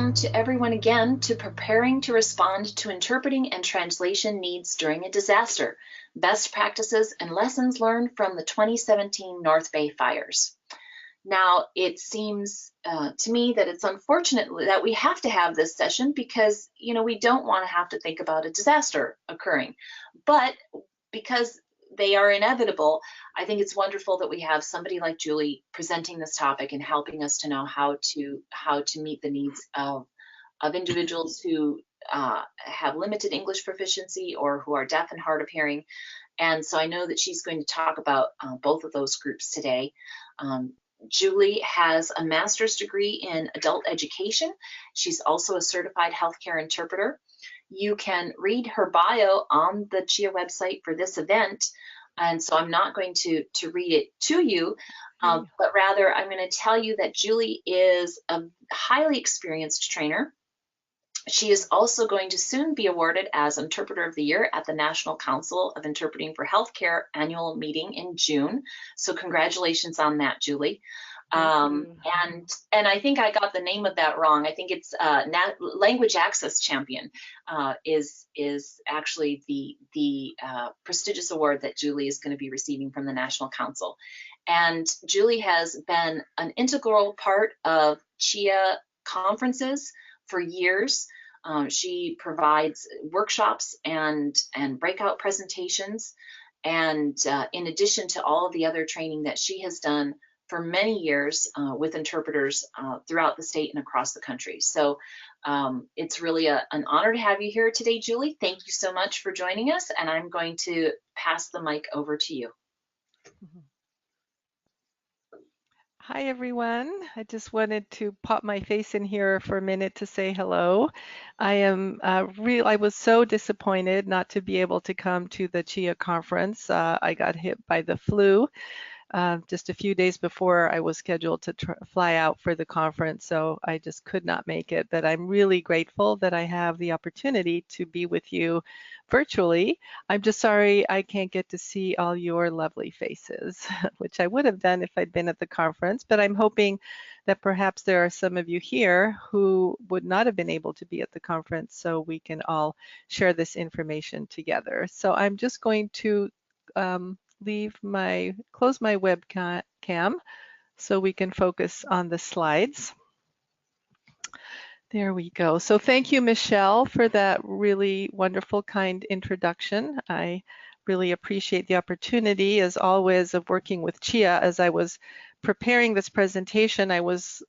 welcome to everyone again to Preparing to Respond to Interpreting and Translation Needs During a Disaster, Best Practices and Lessons Learned from the 2017 North Bay Fires. Now, it seems to me that it's unfortunate that we have to have this session because, you know, we don't want to have to think about a disaster occurring. But because they are inevitable, I think it's wonderful that we have somebody like Julie presenting this topic and helping us to know how to meet the needs of individuals who have limited English proficiency or who are deaf and hard of hearing. And so I know that she's going to talk about both of those groups today. Julie has a master's degree in adult education. She's also a certified healthcare interpreter. You can read her bio on the CHIA website for this event, and so I'm not going to read it to you, but rather I'm going to tell you that Julie is a highly experienced trainer. She is also going to soon be awarded as Interpreter of the Year at the National Council of Interpreting for Healthcare annual meeting in June. So congratulations on that, Julie. And I think I got the name of that wrong. I think it's Language Access Champion is actually the prestigious award that Julie is going to be receiving from the National Council. And Julie has been an integral part of CHIA conferences for years. She provides workshops and breakout presentations. And in addition to all of the other training that she has done for many years with interpreters throughout the state and across the country. So it's really an honor to have you here today, Julie. Thank you so much for joining us, and I'm going to pass the mic over to you. Hi, everyone. I just wanted to pop my face in here for a minute to say hello. I was so disappointed not to be able to come to the CHIA conference. I got hit by the flu just a few days before I was scheduled to fly out for the conference, so I just could not make it. But I'm really grateful that I have the opportunity to be with you virtually. I'm just sorry I can't get to see all your lovely faces, which I would have done if I'd been at the conference, but I'm hoping that perhaps there are some of you here who would not have been able to be at the conference, so we can all share this information together. So I'm just going to close my webcam so we can focus on the slides. There we go. So thank you, Michele, for that really wonderful, kind introduction. I really appreciate the opportunity, as always, of working with CHIA. As I was preparing this presentation, I was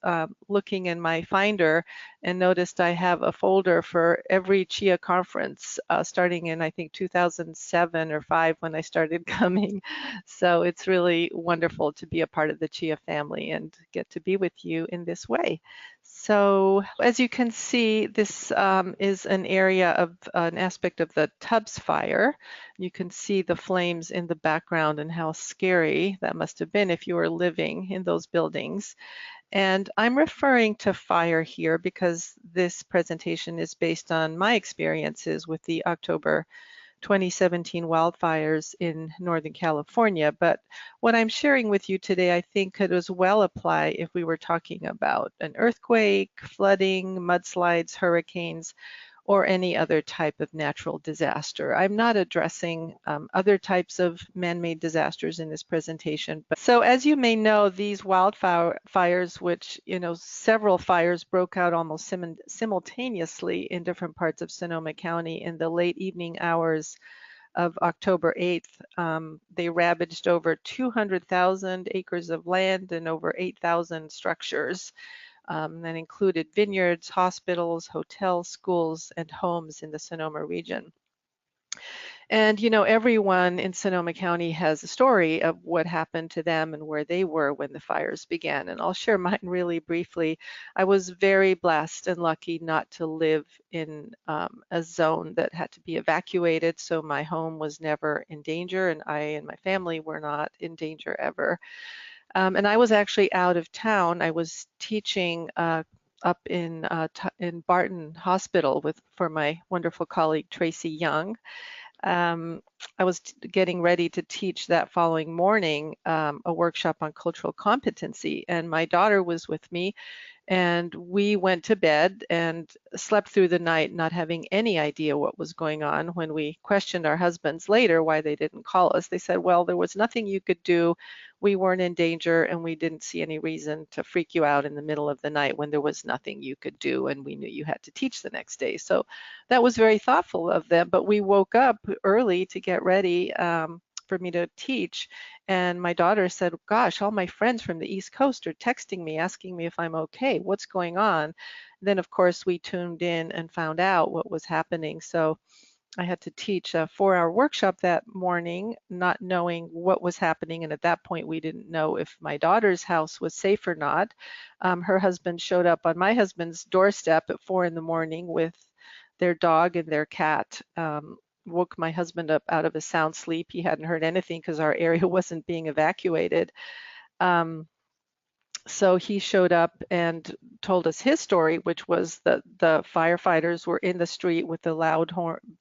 looking in my Finder and noticed I have a folder for every CHIA conference starting in, I think, 2007 or 5 when I started coming. So it's really wonderful to be a part of the CHIA family and get to be with you in this way. So as you can see, this is an area of an aspect of the Tubbs fire. You can see the flames in the background and how scary that must have been if you were living in those buildings. And I'm referring to fire here because this presentation is based on my experiences with the October 2017 wildfires in Northern California. But what I'm sharing with you today, I think could as well apply if we were talking about an earthquake, flooding, mudslides, hurricanes, or any other type of natural disaster. I'm not addressing other types of man-made disasters in this presentation. But so as you may know, these wildfires, which, you know, several fires broke out almost simultaneously in different parts of Sonoma County in the late evening hours of October 8th. They ravaged over 200,000 acres of land and over 8,000 structures. That included vineyards, hospitals, hotels, schools, and homes in the Sonoma region. And, you know, everyone in Sonoma County has a story of what happened to them and where they were when the fires began. And I'll share mine really briefly. I was very blessed and lucky not to live in a zone that had to be evacuated. So my home was never in danger, and I and my family were not in danger ever. And I was actually out of town. I was teaching up in Barton Hospital for my wonderful colleague, Tracy Young. I was getting ready to teach that following morning a workshop on cultural competency, and my daughter was with me, and we went to bed and slept through the night not having any idea what was going on. When we questioned our husbands later why they didn't call us, they said, well, there was nothing you could do. We weren't in danger, and we didn't see any reason to freak you out in the middle of the night when there was nothing you could do, and we knew you had to teach the next day. So that was very thoughtful of them, but we woke up early to get ready for me to teach. And my daughter said, gosh, all my friends from the East Coast are texting me, asking me if I'm okay, what's going on? Then, of course, we tuned in and found out what was happening. So I had to teach a 4-hour workshop that morning, not knowing what was happening. And at that point, we didn't know if my daughter's house was safe or not. Her husband showed up on my husband's doorstep at 4 in the morning with their dog and their cat. Woke my husband up out of a sound sleep. He hadn't heard anything because our area wasn't being evacuated. So he showed up and told us his story, which was that the firefighters were in the street with the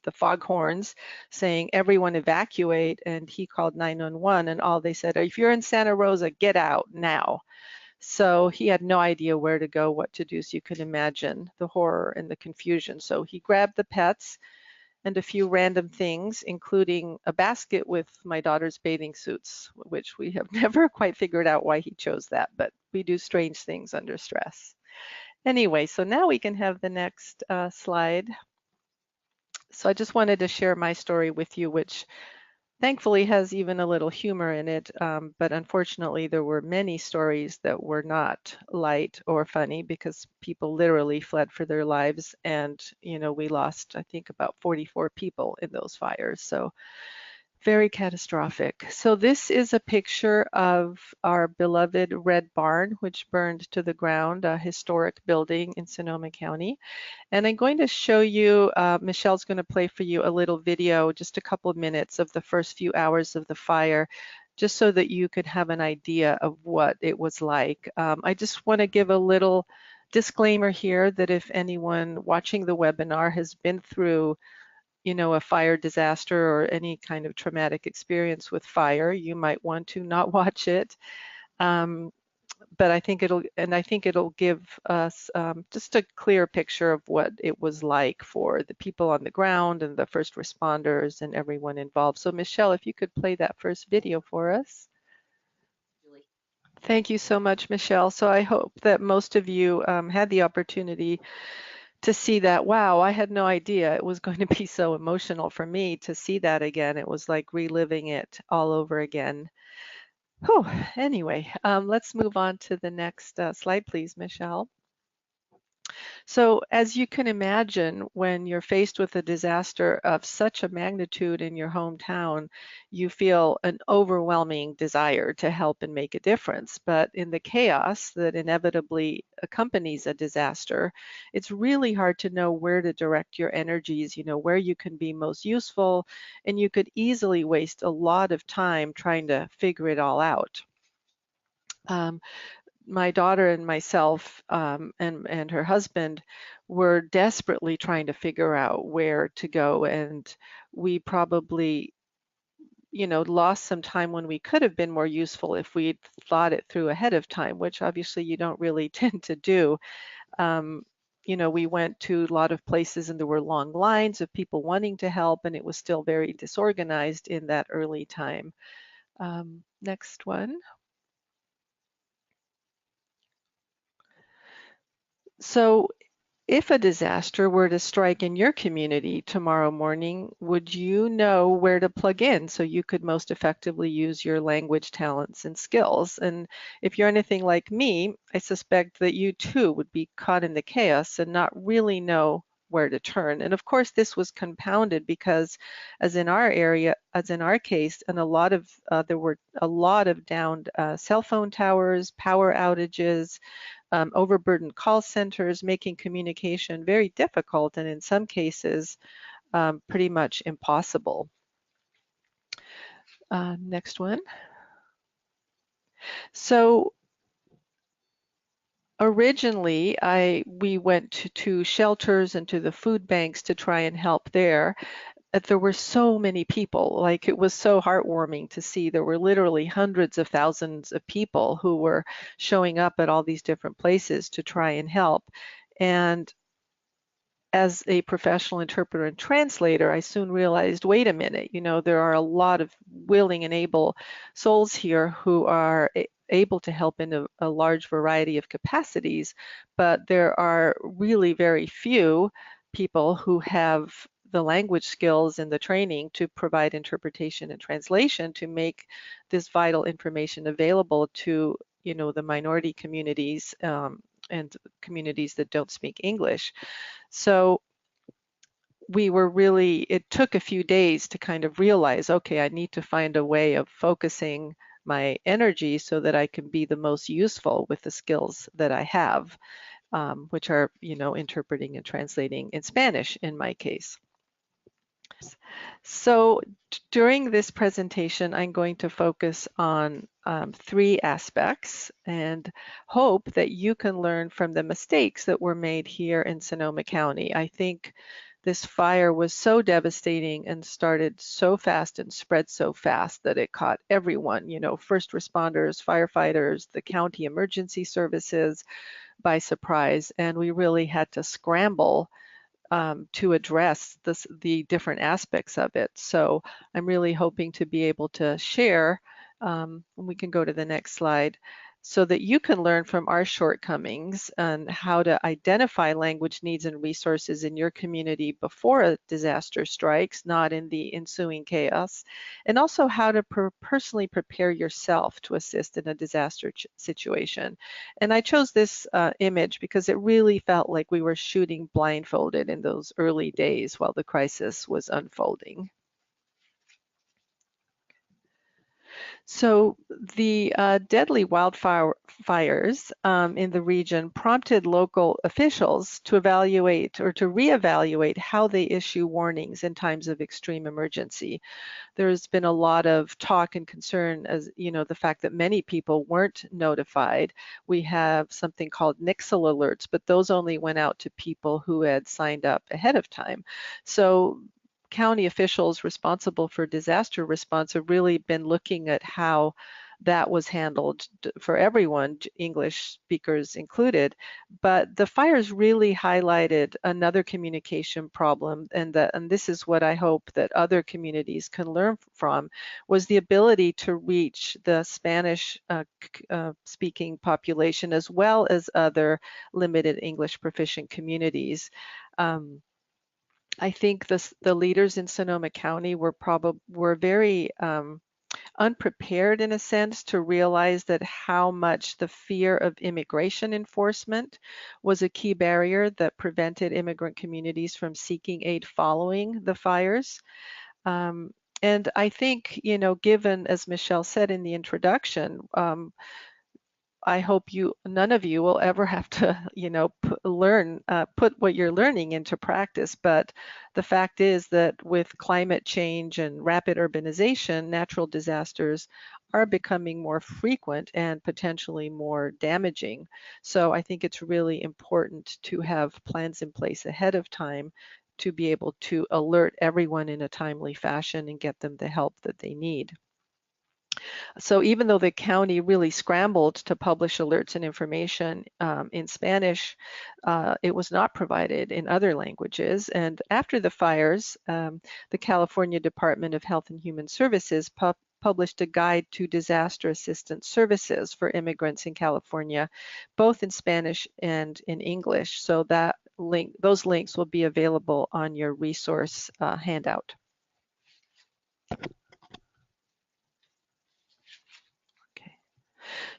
the fog horns saying, everyone evacuate. And he called 911, and all they said, if you're in Santa Rosa, get out now. So he had no idea where to go, what to do. So you can imagine the horror and the confusion. So he grabbed the pets and a few random things, including a basket with my daughter's bathing suits, which we have never quite figured out why he chose that, but we do strange things under stress. Anyway, so now we can have the next slide. So I just wanted to share my story with you, which thankfully has even a little humor in it, but unfortunately there were many stories that were not light or funny because people literally fled for their lives, and we lost, I think, about 44 people in those fires. So very catastrophic. So this is a picture of our beloved Red Barn, which burned to the ground, a historic building in Sonoma County. And I'm going to show you, Michele's going to play for you a little video, just a couple of minutes of the first few hours of the fire, just so that you could have an idea of what it was like. I just want to give a little disclaimer here that if anyone watching the webinar has been through a fire disaster or any kind of traumatic experience with fire, you might want to not watch it. But I think it'll give us just a clear picture of what it was like for the people on the ground and the first responders and everyone involved. So Michele, if you could play that first video for us. Thank you so much, Michele. So I hope that most of you had the opportunity to see that. Wow, I had no idea it was going to be so emotional for me to see that again. It was like reliving it all over again. Whew. Anyway, let's move on to the next slide, please, Michele. So as you can imagine, when you're faced with a disaster of such a magnitude in your hometown, you feel an overwhelming desire to help and make a difference. But in the chaos that inevitably accompanies a disaster, it's really hard to know where to direct your energies, where you can be most useful, and you could easily waste a lot of time trying to figure it all out. My daughter and myself and her husband were desperately trying to figure out where to go, and we probably lost some time when we could have been more useful if we'd thought it through ahead of time, which obviously you don't really tend to do. We went to a lot of places and there were long lines of people wanting to help, and it was still very disorganized in that early time. Next one. So if a disaster were to strike in your community tomorrow morning, would you know where to plug in so you could most effectively use your language talents and skills? And if you're anything like me, I suspect that you too would be caught in the chaos and not really know where to turn. And of course, this was compounded because, as in our case, and there were a lot of downed cell phone towers, power outages, overburdened call centers, making communication very difficult and in some cases pretty much impossible. Next one. So originally we went to shelters and to the food banks to try and help there. there were so many people. Like, it was so heartwarming to see there were literally hundreds of thousands of people who were showing up at all these different places to try and help. And as a professional interpreter and translator, I soon realized, wait a minute, there are a lot of willing and able souls here who are able to help in a large variety of capacities, but there are really very few people who have the language skills and the training to provide interpretation and translation to make this vital information available to, the minority communities and communities that don't speak English. So it took a few days to kind of realize, okay, I need to find a way of focusing my energy so that I can be the most useful with the skills that I have, which are, interpreting and translating in Spanish in my case. So during this presentation, I'm going to focus on 3 aspects and hope that you can learn from the mistakes that were made here in Sonoma County. I think this fire was so devastating and started so fast and spread so fast that it caught everyone, first responders, firefighters, the county emergency services by surprise. And we really had to scramble to address the different aspects of it. So I'm really hoping to be able to share, and we can go to the next slide, so that you can learn from our shortcomings and how to identify language needs and resources in your community before a disaster strikes, not in the ensuing chaos, and also how to personally prepare yourself to assist in a disaster situation. And I chose this image because it really felt like we were shooting blindfolded in those early days while the crisis was unfolding. So the deadly wildfires in the region prompted local officials to evaluate or to reevaluate how they issue warnings in times of extreme emergency. There's been a lot of talk and concern, as the fact that many people weren't notified. We have something called Nixle Alerts, but those only went out to people who had signed up ahead of time. So county officials responsible for disaster response have really been looking at how that was handled for everyone, English speakers included. But the fires really highlighted another communication problem, and this is what I hope that other communities can learn from, was the ability to reach the Spanish speaking population as well as other limited English proficient communities. I think the leaders in Sonoma County were very unprepared in a sense to realize that how much the fear of immigration enforcement was a key barrier that prevented immigrant communities from seeking aid following the fires. And I think, given, as Michele said in the introduction, I hope none of you will ever have to, put what you're learning into practice. But the fact is that with climate change and rapid urbanization, natural disasters are becoming more frequent and potentially more damaging. So I think it's really important to have plans in place ahead of time to be able to alert everyone in a timely fashion and get them the help that they need. So even though the county really scrambled to publish alerts and information in Spanish, it was not provided in other languages. And after the fires, the California Department of Health and Human Services published a guide to disaster assistance services for immigrants in California, both in Spanish and in English. So those links will be available on your resource handout.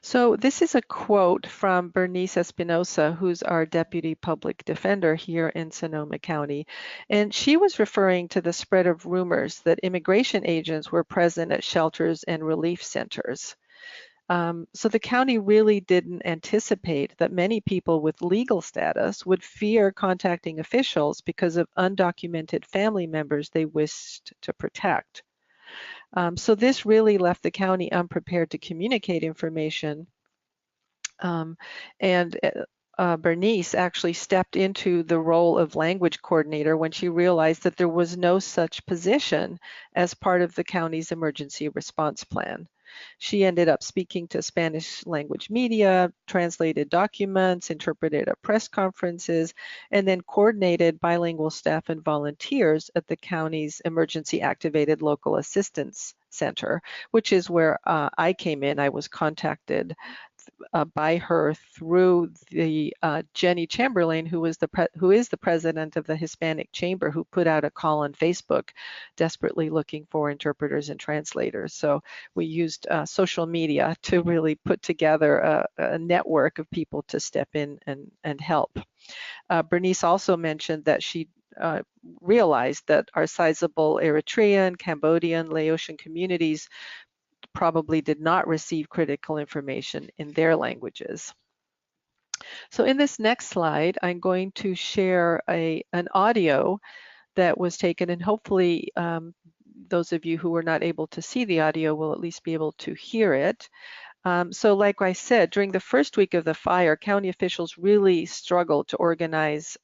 So this is a quote from Bernice Espinosa, who's our Deputy Public Defender here in Sonoma County. And she was referring to the spread of rumors that immigration agents were present at shelters and relief centers. So the county really didn't anticipate that many people with legal status would fear contacting officials because of undocumented family members they wished to protect. So this really left the county unprepared to communicate information. And Bernice actually stepped into the role of language coordinator when she realized that there was no such position as part of the county's emergency response plan. She ended up speaking to Spanish language media, translated documents, interpreted at press conferences, and then coordinated bilingual staff and volunteers at the county's emergency activated local assistance center, which is where I came in. I was contacted by her through the Jenny Chamberlain, who is the president of the Hispanic Chamber, who put out a call on Facebook, desperately looking for interpreters and translators. So we used social media to really put together a network of people to step in and help. Bernice also mentioned that she realized that our sizable Eritrean, Cambodian, Laotian communities probably did not receive critical information in their languages. So in this next slide, I'm going to share an audio that was taken, and hopefully those of you who were not able to see the audio will at least be able to hear it. So like I said, during the first week of the fire, county officials really struggled to organize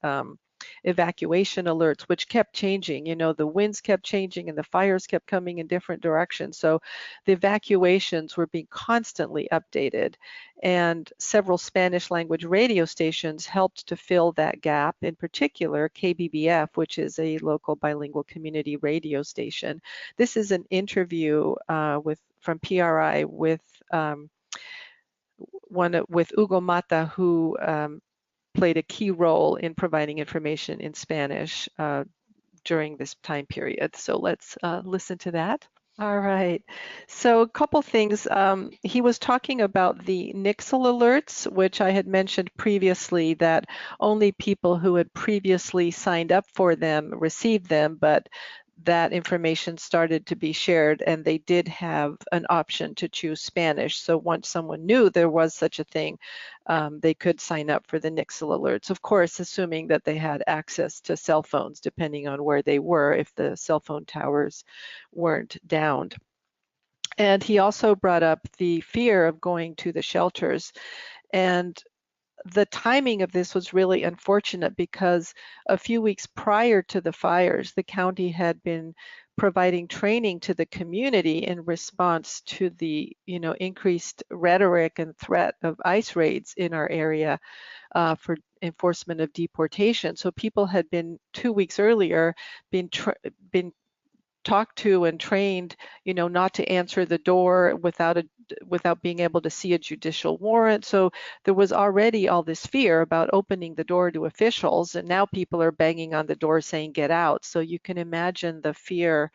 evacuation alerts, which kept changing. You know, the winds kept changing and the fires kept coming in different directions. So the evacuations were being constantly updated, and several Spanish language radio stations helped to fill that gap. In particular, KBBF, which is a local bilingual community radio station. This is an interview from PRI with with Hugo Mata, who played a key role in providing information in Spanish during this time period. So let's listen to that. All right, so a couple things. He was talking about the Nixle Alerts, which I had mentioned previously that only people who had previously signed up for them received them, but that information started to be shared, and they did have an option to choose Spanish. So once someone knew there was such a thing, they could sign up for the Nixle Alerts, of course, assuming that they had access to cell phones, depending on where they were, if the cell phone towers weren't downed. And he also brought up the fear of going to the shelters. And the timing of this was really unfortunate because a few weeks prior to the fires, the county had been providing training to the community in response to the increased rhetoric and threat of ICE raids in our area for enforcement of deportation. So people had been 2 weeks earlier been talked to and trained, not to answer the door without being able to see a judicial warrant. So there was already all this fear about opening the door to officials, and now people are banging on the door saying, "Get out." So you can imagine the fear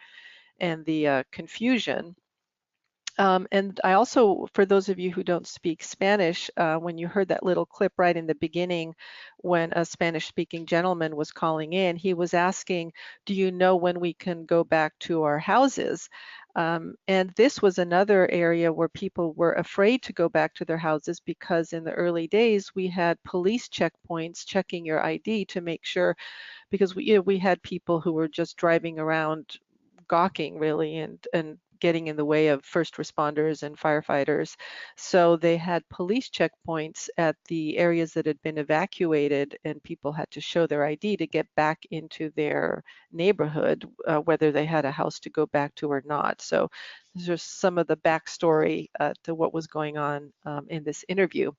and the confusion. And I also, for those of you who don't speak Spanish, when you heard that little clip right in the beginning, when a Spanish-speaking gentleman was calling in, he was asking, "Do you know when we can go back to our houses?" And this was another area where people were afraid to go back to their houses because in the early days, we had police checkpoints checking your ID to make sure, because we had people who were just driving around gawking really and getting in the way of first responders and firefighters. So they had police checkpoints at the areas that had been evacuated, and people had to show their ID to get back into their neighborhood, whether they had a house to go back to or not. So these are some of the backstory to what was going on in this interview.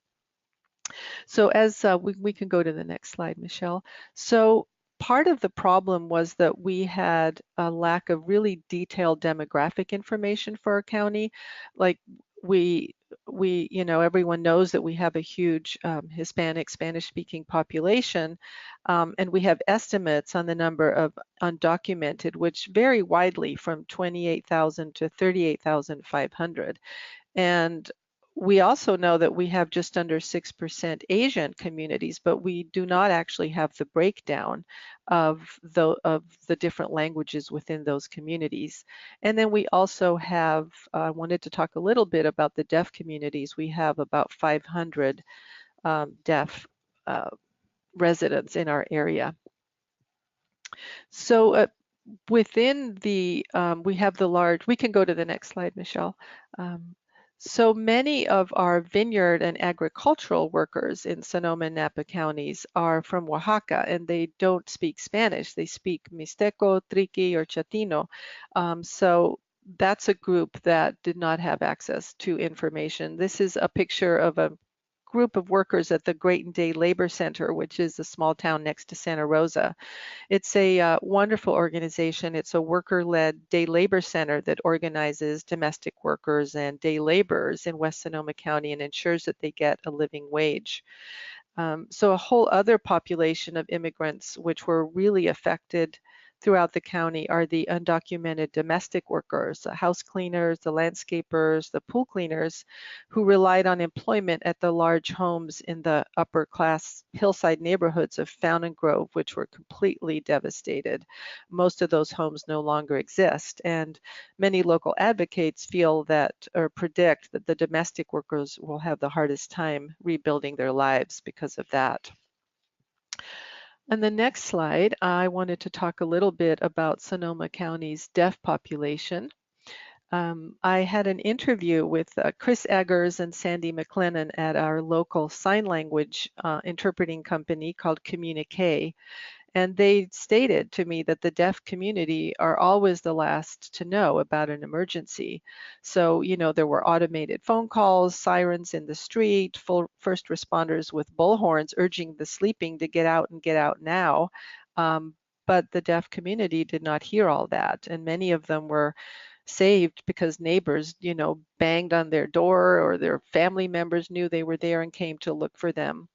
So as we can go to the next slide, Michele. So part of the problem was that we had a lack of really detailed demographic information for our county. Like everyone knows that we have a huge Hispanic Spanish-speaking population, and we have estimates on the number of undocumented, which vary widely from 28,000 to 38,500. And we also know that we have just under 6% Asian communities, but we do not actually have the breakdown of the different languages within those communities. And then we also have, I wanted to talk a little bit about the deaf communities. We have about 500 deaf residents in our area. So within the, we have the large, we can go to the next slide, Michele. So many of our vineyard and agricultural workers in Sonoma and Napa counties are from Oaxaca, and they don't speak Spanish. They speak Mixteco, Triqui, or Chatino. So that's a group that did not have access to information. This is a picture of a group of workers at the Great Day Labor Center, which is a small town next to Santa Rosa. It's a wonderful organization. It's a worker-led day labor center that organizes domestic workers and day laborers in West Sonoma County and ensures that they get a living wage. So a whole other population of immigrants which were really affected throughout the county are the undocumented domestic workers, the house cleaners, the landscapers, the pool cleaners, who relied on employment at the large homes in the upper class hillside neighborhoods of Fountain Grove, which were completely devastated. Most of those homes no longer exist, and many local advocates feel that or predict that the domestic workers will have the hardest time rebuilding their lives because of that. On the next slide, I wanted to talk a little bit about Sonoma County's deaf population. I had an interview with Chris Eggers and Sandy McLennan at our local sign language interpreting company called Communique. And they stated to me that the deaf community are always the last to know about an emergency. So, there were automated phone calls, sirens in the street, full first responders with bullhorns urging the sleeping to get out and get out now. But the deaf community did not hear all that. And many of them were saved because neighbors, banged on their door, or their family members knew they were there and came to look for them.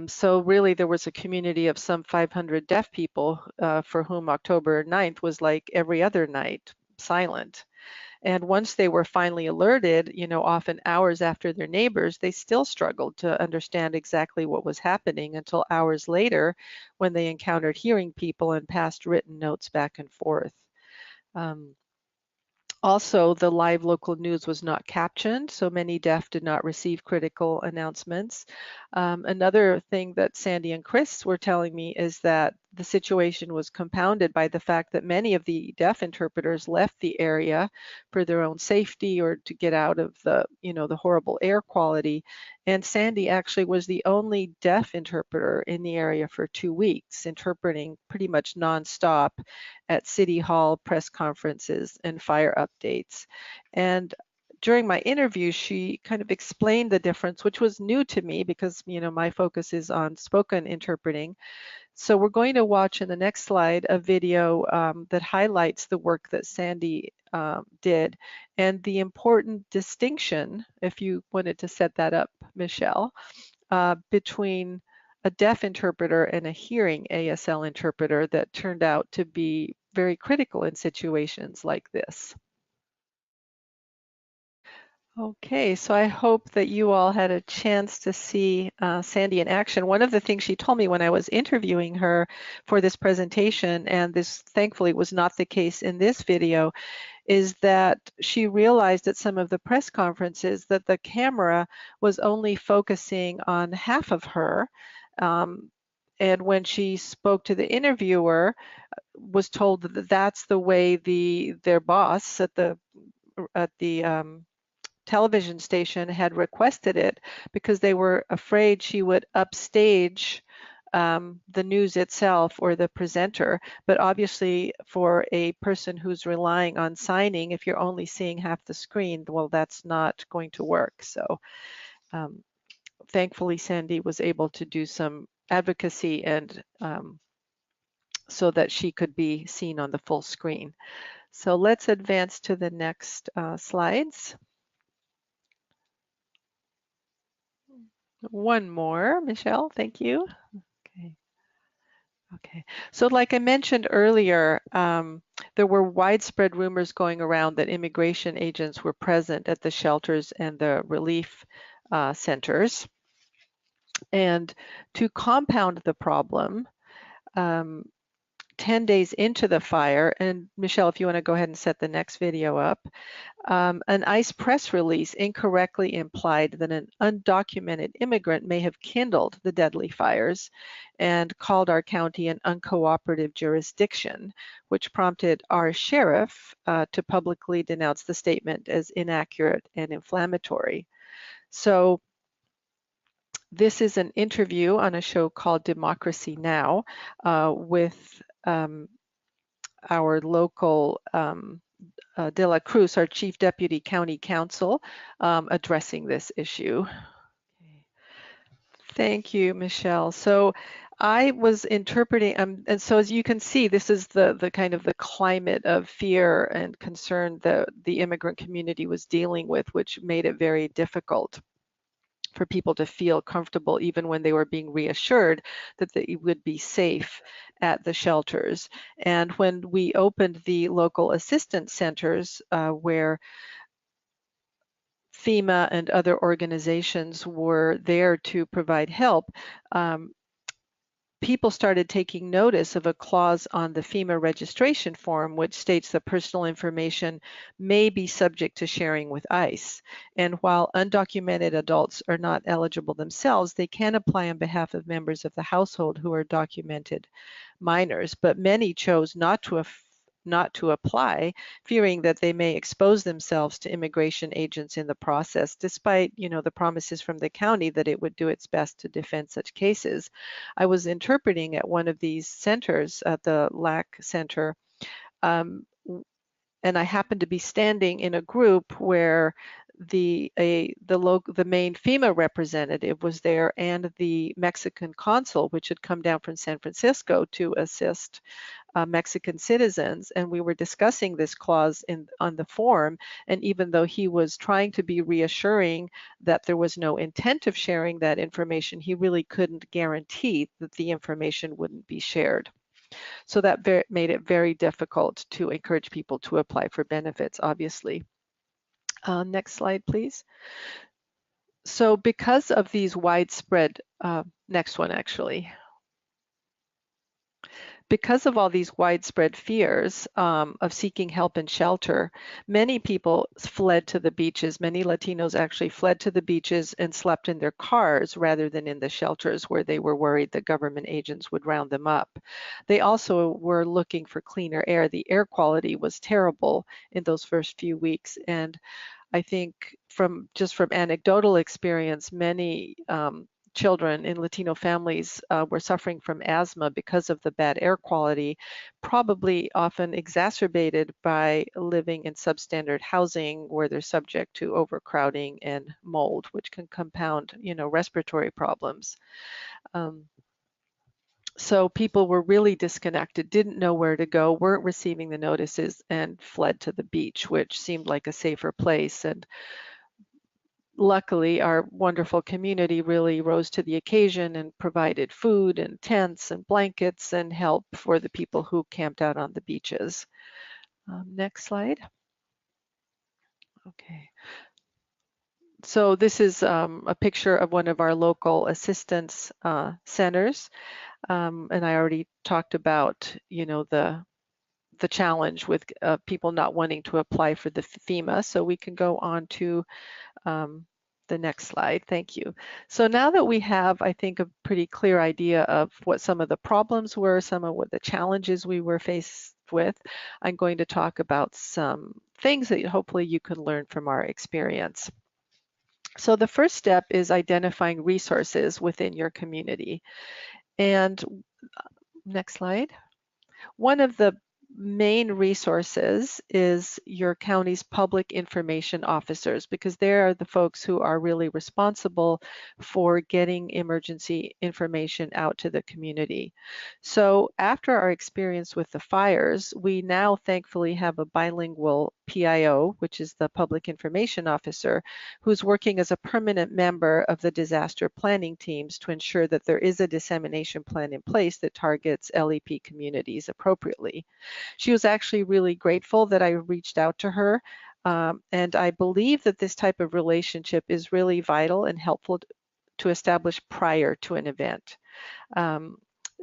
So really there was a community of some 500 deaf people for whom October 9th was like every other night, silent. And once they were finally alerted, often hours after their neighbors, they still struggled to understand exactly what was happening until hours later when they encountered hearing people and passed written notes back and forth. Also, the live local news was not captioned, so many deaf did not receive critical announcements. Another thing that Sandy and Chris were telling me is that the situation was compounded by the fact that many of the deaf interpreters left the area for their own safety or to get out of the horrible air quality. And Sandy actually was the only deaf interpreter in the area for 2 weeks, interpreting pretty much nonstop at City Hall, press conferences, and fire updates. And during my interview, she kind of explained the difference, which was new to me because, my focus is on spoken interpreting. So we're going to watch in the next slide a video that highlights the work that Sandy did and the important distinction, if you wanted to set that up, Michele, between a deaf interpreter and a hearing ASL interpreter that turned out to be very critical in situations like this. Okay, so I hope that you all had a chance to see Sandy in action. One of the things she told me when I was interviewing her for this presentation, and this thankfully was not the case in this video, is that she realized at some of the press conferences that the camera was only focusing on half of her. And when she spoke to the interviewer, was told that that's the way their boss at the television station had requested it, because they were afraid she would upstage the news itself or the presenter. But obviously for a person who's relying on signing, if you're only seeing half the screen, well, that's not going to work. So thankfully Sandy was able to do some advocacy and so that she could be seen on the full screen. So let's advance to the next slides. One more, Michele, thank you. Okay. So like I mentioned earlier, there were widespread rumors going around that immigration agents were present at the shelters and the relief centers. And to compound the problem, 10 days into the fire, and Michele, if you want to go ahead and set the next video up, an ICE press release incorrectly implied that an undocumented immigrant may have kindled the deadly fires and called our county an uncooperative jurisdiction, which prompted our sheriff to publicly denounce the statement as inaccurate and inflammatory. So this is an interview on a show called Democracy Now! With our local De La Cruz, our Chief Deputy County Counsel, addressing this issue. Thank you, Michele. So I was interpreting, and so as you can see, this is the kind of the climate of fear and concern that the immigrant community was dealing with, which made it very difficult for people to feel comfortable even when they were being reassured that they would be safe at the shelters. And when we opened the local assistance centers where FEMA and other organizations were there to provide help, people started taking notice of a clause on the FEMA registration form which states that personal information may be subject to sharing with ICE. And while undocumented adults are not eligible themselves, they can apply on behalf of members of the household who are documented minors. But many chose not to apply, fearing that they may expose themselves to immigration agents in the process, despite, the promises from the county that it would do its best to defend such cases. I was interpreting at one of these centers, at the LAC Center, and I happened to be standing in a group where the main FEMA representative was there, and the Mexican consul, which had come down from San Francisco to assist Mexican citizens, and we were discussing this clause on the form. And even though he was trying to be reassuring that there was no intent of sharing that information, he really couldn't guarantee that the information wouldn't be shared. So that made it very difficult to encourage people to apply for benefits, obviously. Next slide, please. So because of these widespread, next one actually. Because of all these widespread fears of seeking help and shelter, many people fled to the beaches. Many Latinos actually fled to the beaches and slept in their cars rather than in the shelters where they were worried that government agents would round them up. They also were looking for cleaner air. The air quality was terrible in those first few weeks, and I think from anecdotal experience, many children in Latino families were suffering from asthma because of the bad air quality, probably often exacerbated by living in substandard housing where they're subject to overcrowding and mold, which can compound, respiratory problems. So people were really disconnected, didn't know where to go, weren't receiving the notices, and fled to the beach, which seemed like a safer place. And luckily, our wonderful community really rose to the occasion and provided food and tents and blankets and help for the people who camped out on the beaches. Next slide. Okay. So this is a picture of one of our local assistance centers. And I already talked about, the challenge with people not wanting to apply for the FEMA. So we can go on to the next slide. Thank you. So now that we have, I think, a pretty clear idea of what some of the problems were, some of what the challenges we were faced with, I'm going to talk about some things that hopefully you can learn from our experience. So the first step is identifying resources within your community. And next slide. One of the main resources is your county's public information officers, because they are the folks who are really responsible for getting emergency information out to the community. So after our experience with the fires, we now thankfully have a bilingual PIO, which is the public information officer, who's working as a permanent member of the disaster planning teams to ensure that there is a dissemination plan in place that targets LEP communities appropriately. She was actually really grateful that I reached out to her, and I believe that this type of relationship is really vital and helpful to establish prior to an event.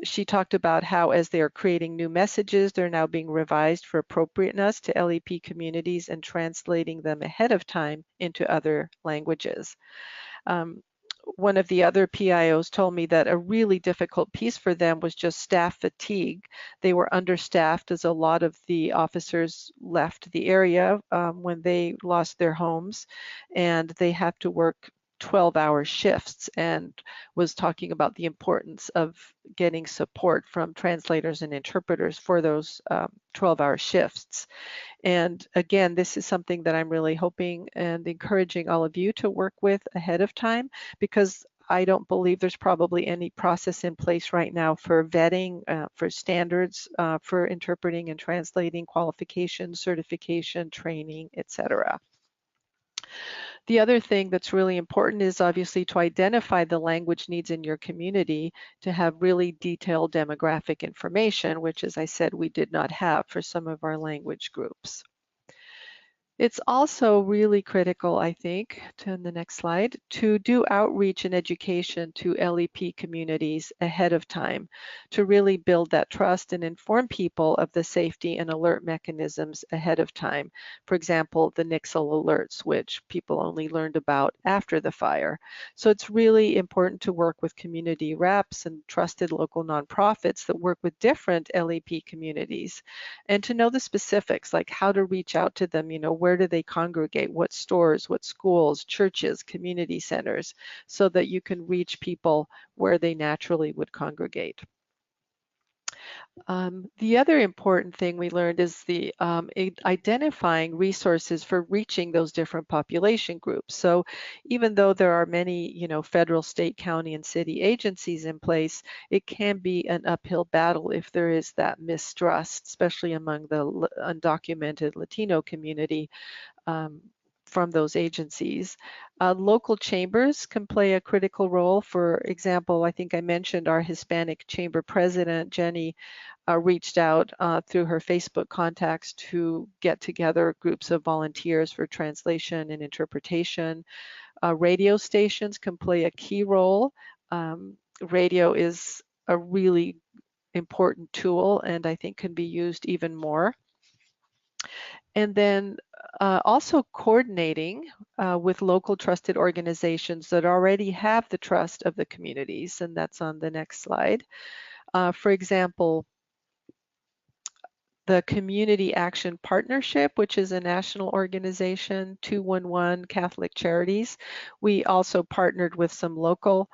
She talked about how as they are creating new messages, they're now being revised for appropriateness to LEP communities and translating them ahead of time into other languages. One of the other PIOs told me that a really difficult piece for them was just staff fatigue. They were understaffed as a lot of the officers left the area when they lost their homes, and they have to work 12-hour shifts, and was talking about the importance of getting support from translators and interpreters for those 12-hour shifts. And again, this is something that I'm really hoping and encouraging all of you to work with ahead of time, because I don't believe there's probably any process in place right now for vetting, for standards, for interpreting and translating, qualifications, certification, training, etc. The other thing that's really important is obviously to identify the language needs in your community, to have really detailed demographic information, which, as I said, we did not have for some of our language groups. It's also really critical, I think, to the next slide, to do outreach and education to LEP communities ahead of time to really build that trust and inform people of the safety and alert mechanisms ahead of time. For example, the Nixle Alerts, which people only learned about after the fire. So it's really important to work with community reps and trusted local nonprofits that work with different LEP communities, and to know the specifics, like how to reach out to them, where do they congregate, what stores, what schools, churches, community centers, so that you can reach people where they naturally would congregate. The other important thing we learned is the identifying resources for reaching those different population groups. So even though there are many, federal, state, county, and city agencies in place, it can be an uphill battle if there is that mistrust, especially among the undocumented Latino community, from those agencies. Local chambers can play a critical role. For example, I think I mentioned our Hispanic chamber president, Jenny, reached out through her Facebook contacts to get together groups of volunteers for translation and interpretation. Radio stations can play a key role. Radio is a really important tool, and I think can be used even more. And then also coordinating with local trusted organizations that already have the trust of the communities, and that's on the next slide. For example, the Community Action Partnership, which is a national organization, 211 Catholic Charities. We also partnered with some local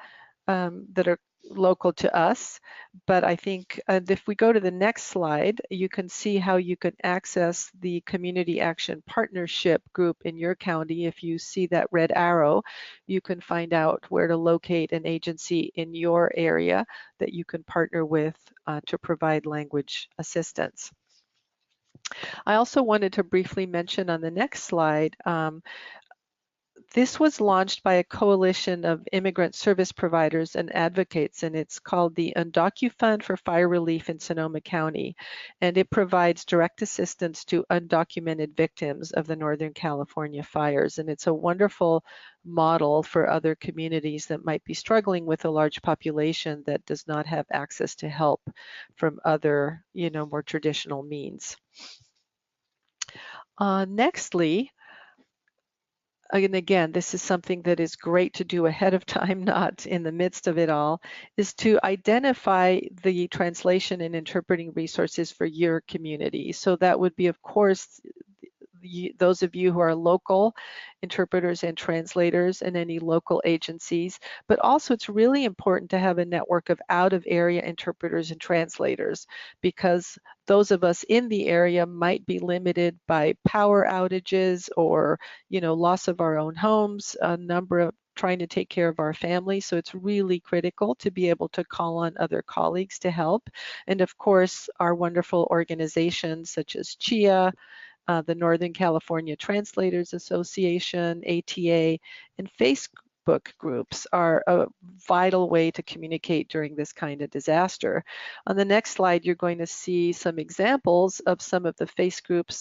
that are local to us, but I think if we go to the next slide, you can see how you can access the Community Action Partnership group in your county. If you see that red arrow, you can find out where to locate an agency in your area that you can partner with to provide language assistance. I also wanted to briefly mention on the next slide, this was launched by a coalition of immigrant service providers and advocates, and it's called the Undock You Fund for Fire Relief in Sonoma County, and it provides direct assistance to undocumented victims of the Northern California fires, and it's a wonderful model for other communities that might be struggling with a large population that does not have access to help from other, more traditional means. Nextly, and again, this is something that is great to do ahead of time, not in the midst of it all, is to identify the translation and interpreting resources for your community. So that would be, of course, those of you who are local interpreters and translators and any local agencies, but also it's really important to have a network of out-of-area interpreters and translators, because those of us in the area might be limited by power outages or, loss of our own homes, a number of trying to take care of our family. So it's really critical to be able to call on other colleagues to help. And of course, our wonderful organizations such as CHIA, the Northern California Translators Association, ATA, and Facebook groups are a vital way to communicate during this kind of disaster. On the next slide, you're going to see some examples of some of the Facebook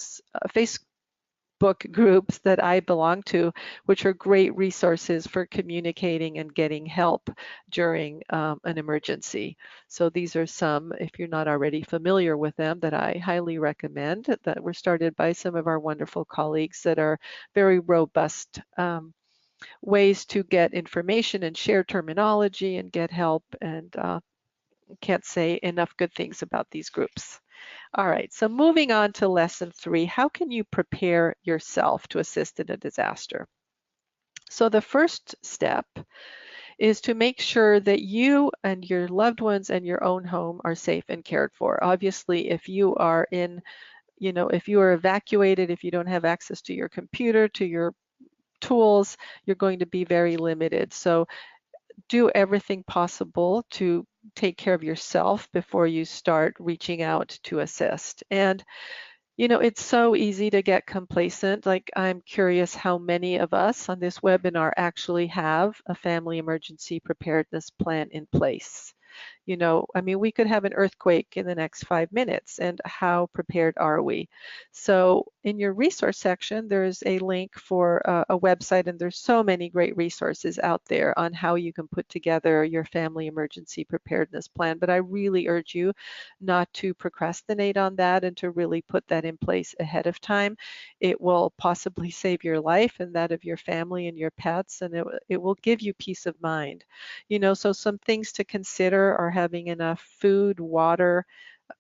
Facebook groups that I belong to, which are great resources for communicating and getting help during an emergency. So these are some, if you're not already familiar with them, that I highly recommend, that were started by some of our wonderful colleagues that are very robust ways to get information and share terminology and get help, and can't say enough good things about these groups. All right, so moving on to lesson 3, how can you prepare yourself to assist in a disaster? So the first step is to make sure that you and your loved ones and your own home are safe and cared for. Obviously, if you are if you are evacuated, if you don't have access to your computer, to your tools, you're going to be very limited. So do everything possible to take care of yourself before you start reaching out to assist. And it's so easy to get complacent. Like, I'm curious how many of us on this webinar actually have a family emergency preparedness plan in place. I mean, we could have an earthquake in the next 5 minutes, and how prepared are we? So in your resource section, there's a link for a website, and there's so many great resources out there on how you can put together your family emergency preparedness plan. But I really urge you not to procrastinate on that and to really put that in place ahead of time. It will possibly save your life and that of your family and your pets, and it will give you peace of mind. So some things to consider are having enough food, water,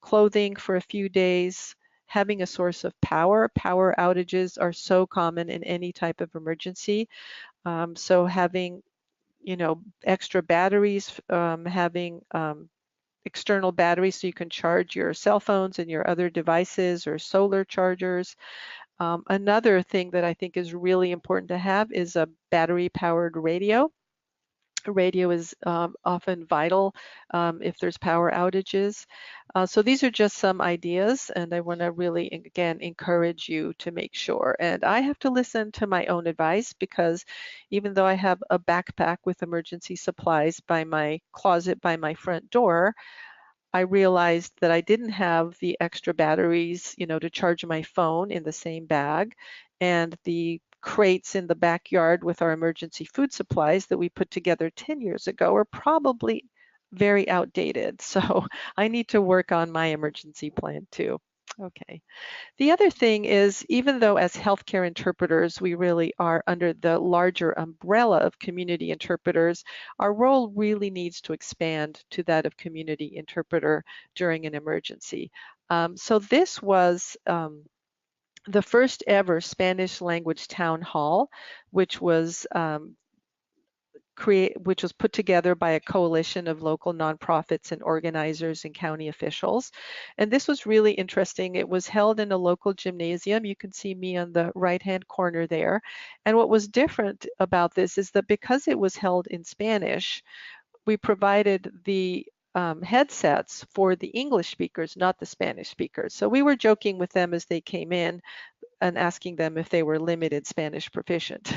clothing for a few days, having a source of power. Power outages are so common in any type of emergency. So having, extra batteries, having external batteries so you can charge your cell phones and your other devices, or solar chargers. Another thing that I think is really important to have is a battery-powered radio. Radio is often vital if there's power outages. So these are just some ideas, and I want to really, again, encourage you to make sure. And I have to listen to my own advice, because even though I have a backpack with emergency supplies by my closet by my front door, I realized that I didn't have the extra batteries, to charge my phone in the same bag, and the crates in the backyard with our emergency food supplies that we put together 10 years ago are probably very outdated. So I need to work on my emergency plan too. Okay. The other thing is, even though as healthcare interpreters, we really are under the larger umbrella of community interpreters, our role really needs to expand to that of community interpreter during an emergency. So this was the first ever Spanish language town hall, which was put together by a coalition of local nonprofits and organizers and county officials. And this was really interesting. It was held in a local gymnasium. You can see me on the right-hand corner there. And what was different about this is that because it was held in Spanish, we provided the headsets for the English speakers, not the Spanish speakers. So we were joking with them as they came in and asking them if they were limited Spanish proficient.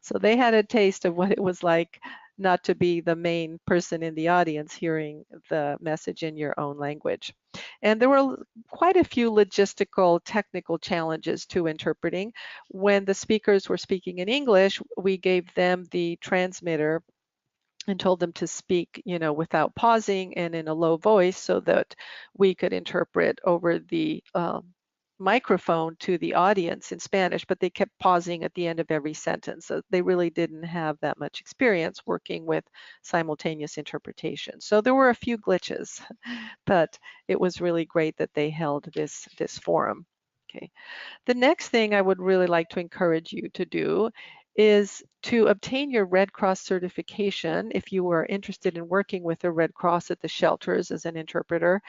So they had a taste of what it was like not to be the main person in the audience hearing the message in your own language. And there were quite a few logistical, technical challenges to interpreting. When the speakers were speaking in English, we gave them the transmitter and told them to speak, without pausing and in a low voice, so that we could interpret over the microphone to the audience in Spanish, but they kept pausing at the end of every sentence. So they really didn't have that much experience working with simultaneous interpretation. So there were a few glitches, but it was really great that they held this forum. Okay. The next thing I would really like to encourage you to do is to obtain your Red Cross certification if you are interested in working with the Red Cross at the shelters as an interpreter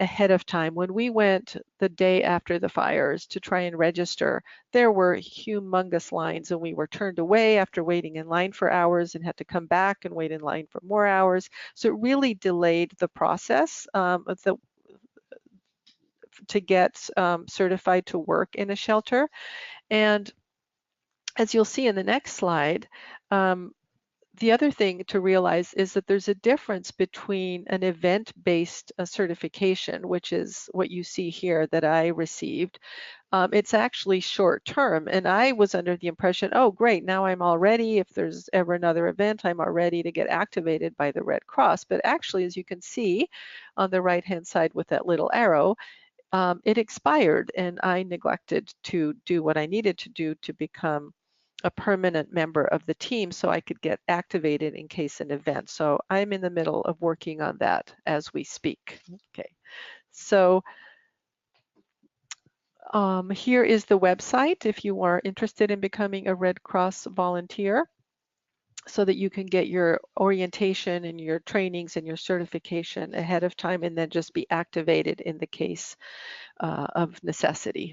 ahead of time. When we went the day after the fires to try and register, there were humongous lines, and we were turned away after waiting in line for hours and had to come back and wait in line for more hours. So it really delayed the process to get certified to work in a shelter. And as you'll see in the next slide, the other thing to realize is that there's a difference between an event-based certification, which is what you see here that I received. It's actually short term, and I was under the impression, oh great, now I'm all ready. If there's ever another event, I'm all ready to get activated by the Red Cross. But actually, as you can see on the right-hand side with that little arrow, it expired, and I neglected to do what I needed to do to become a permanent member of the team so I could get activated in case an event. So I'm in the middle of working on that as we speak. Okay, so here is the website if you are interested in becoming a Red Cross volunteer, so that you can get your orientation and your trainings and your certification ahead of time, and then just be activated in the case of necessity.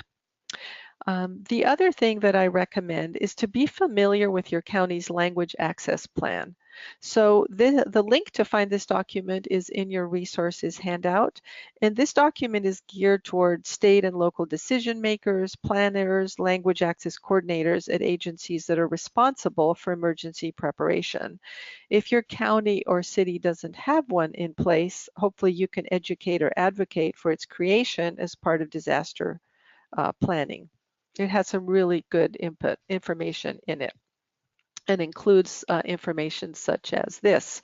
The other thing that I recommend is to be familiar with your county's language access plan. So the link to find this document is in your resources handout. And this document is geared toward state and local decision makers, planners, language access coordinators at agencies that are responsible for emergency preparation. If your county or city doesn't have one in place, hopefully you can educate or advocate for its creation as part of disaster planning. It has some really good information in it, and includes information such as this: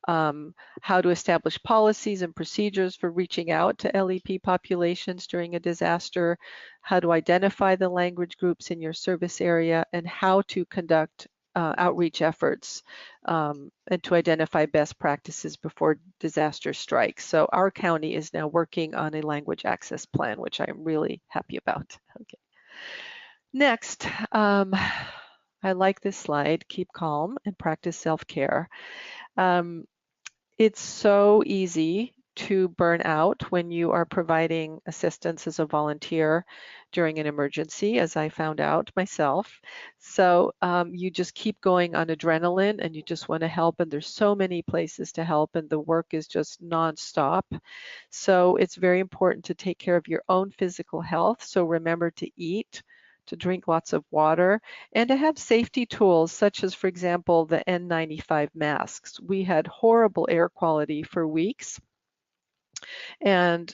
how to establish policies and procedures for reaching out to LEP populations during a disaster, how to identify the language groups in your service area, and how to conduct outreach efforts, and to identify best practices before disaster strikes. So our county is now working on a language access plan, which I'm really happy about. Okay. Next, I like this slide: keep calm and practice self-care. It's so easy to burn out when you are providing assistance as a volunteer during an emergency, as I found out myself. So you just keep going on adrenaline, and you just want to help, and there's so many places to help, and the work is just nonstop. So it's very important to take care of your own physical health. So remember to eat, to drink lots of water, and to have safety tools such as, for example, the N95 masks. We had horrible air quality for weeks, and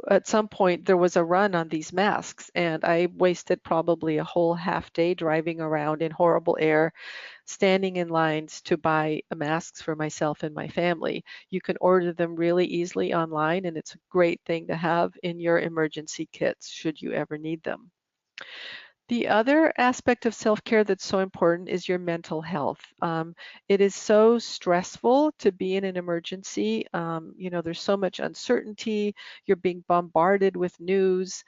at some point there was a run on these masks, and I wasted probably a whole half day driving around in horrible air, standing in lines to buy masks for myself and my family. You can order them really easily online, and it's a great thing to have in your emergency kits should you ever need them. The other aspect of self-care that's so important is your mental health. It is so stressful to be in an emergency. There's so much uncertainty. You're being bombarded with news.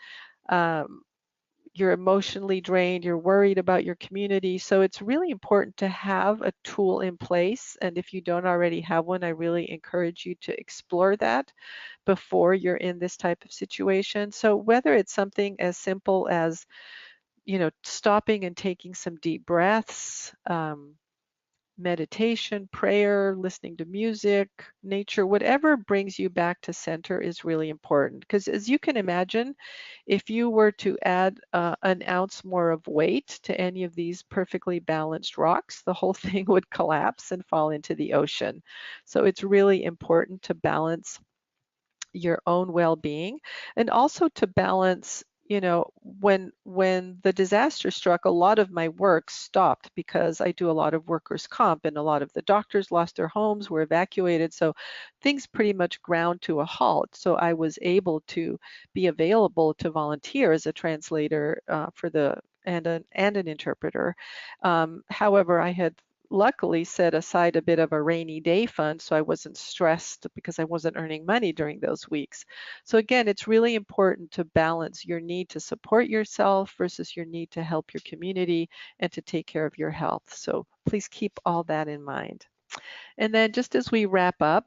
You're emotionally drained. You're worried about your community. So it's really important to have a tool in place. And if you don't already have one, I really encourage you to explore that before you're in this type of situation. So whether it's something as simple as stopping and taking some deep breaths, meditation, prayer, listening to music, nature, whatever brings you back to center is really important. Because as you can imagine, if you were to add an ounce more of weight to any of these perfectly balanced rocks, the whole thing would collapse and fall into the ocean. So it's really important to balance your own well-being, and also to balance, when the disaster struck, a lot of my work stopped because I do a lot of workers' comp, and a lot of the doctors lost their homes, were evacuated, so things pretty much ground to a halt. So I was able to be available to volunteer as a translator and an interpreter. However, I had luckily set aside a bit of a rainy day fund, so I wasn't stressed because I wasn't earning money during those weeks. So again, it's really important to balance your need to support yourself versus your need to help your community and to take care of your health. So please keep all that in mind. And then just as we wrap up,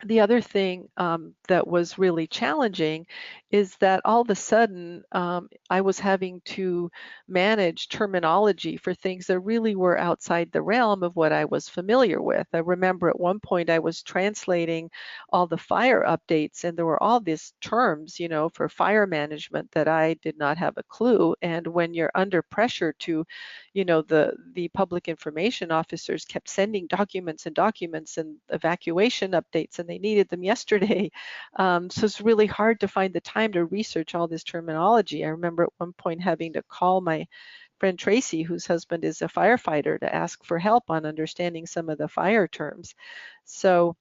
The other thing that was really challenging is that all of a sudden I was having to manage terminology for things that really were outside the realm of what I was familiar with. I remember at one point I was translating all the fire updates, and there were all these terms, you know, for fire management that I did not have a clue. And when you're under pressure to, you know, the public information officers kept sending documents and documents and evacuation updates, and they needed them yesterday. So it's really hard to find the time to research all this terminology. I remember at one point having to call my friend Tracy, whose husband is a firefighter, to ask for help on understanding some of the fire terms. So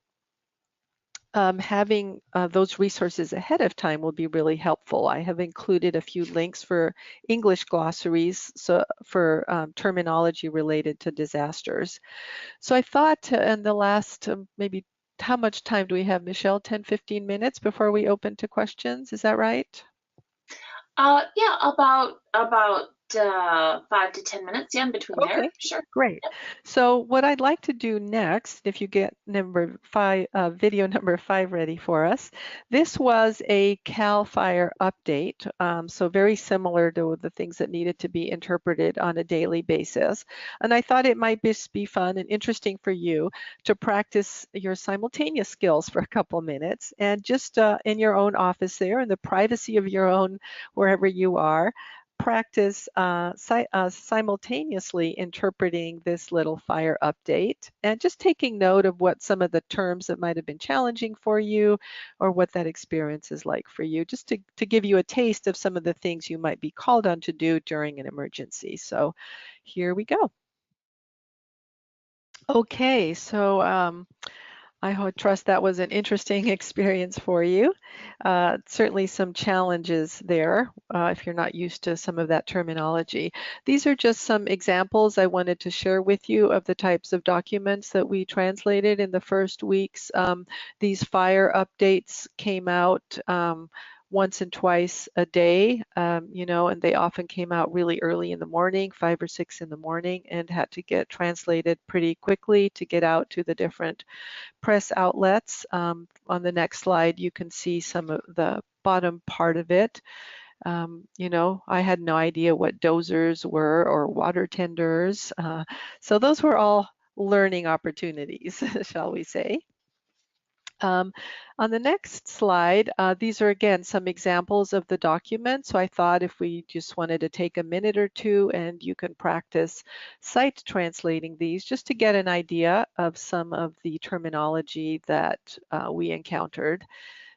having those resources ahead of time will be really helpful. I have included a few links for English glossaries for terminology related to disasters. So I thought in the last maybe, how much time do we have, Michele? 10, 15 minutes before we open to questions, is that right? Yeah, about 5 to 10 minutes, yeah, in between there. Okay, Sure. great. So what I'd like to do next, if you get number 5, video number 5 ready for us, this was a CAL FIRE update, so very similar to the things that needed to be interpreted on a daily basis. And I thought it might just be fun and interesting for you to practice your simultaneous skills for a couple minutes, and just in your own office there, in the privacy of your own, wherever you are, practice simultaneously interpreting this little fire update and just taking note of what some of the terms that might have been challenging for you or what that experience is like for you, just to give you a taste of some of the things you might be called on to do during an emergency. So here we go. Okay, so I trust that was an interesting experience for you. Certainly some challenges there if you're not used to some of that terminology. These are just some examples I wanted to share with you of the types of documents that we translated in the first weeks. These fire updates came out once and twice a day, you know, and they often came out really early in the morning, 5 or 6 in the morning, and had to get translated pretty quickly to get out to the different press outlets. On the next slide, you can see some of the bottom part of it. You know, I had no idea what dozers were or water tenders. So those were all learning opportunities, shall we say. On the next slide, these are again some examples of the document. So I thought if we just wanted to take a minute or two and you can practice sight translating these just to get an idea of some of the terminology that we encountered.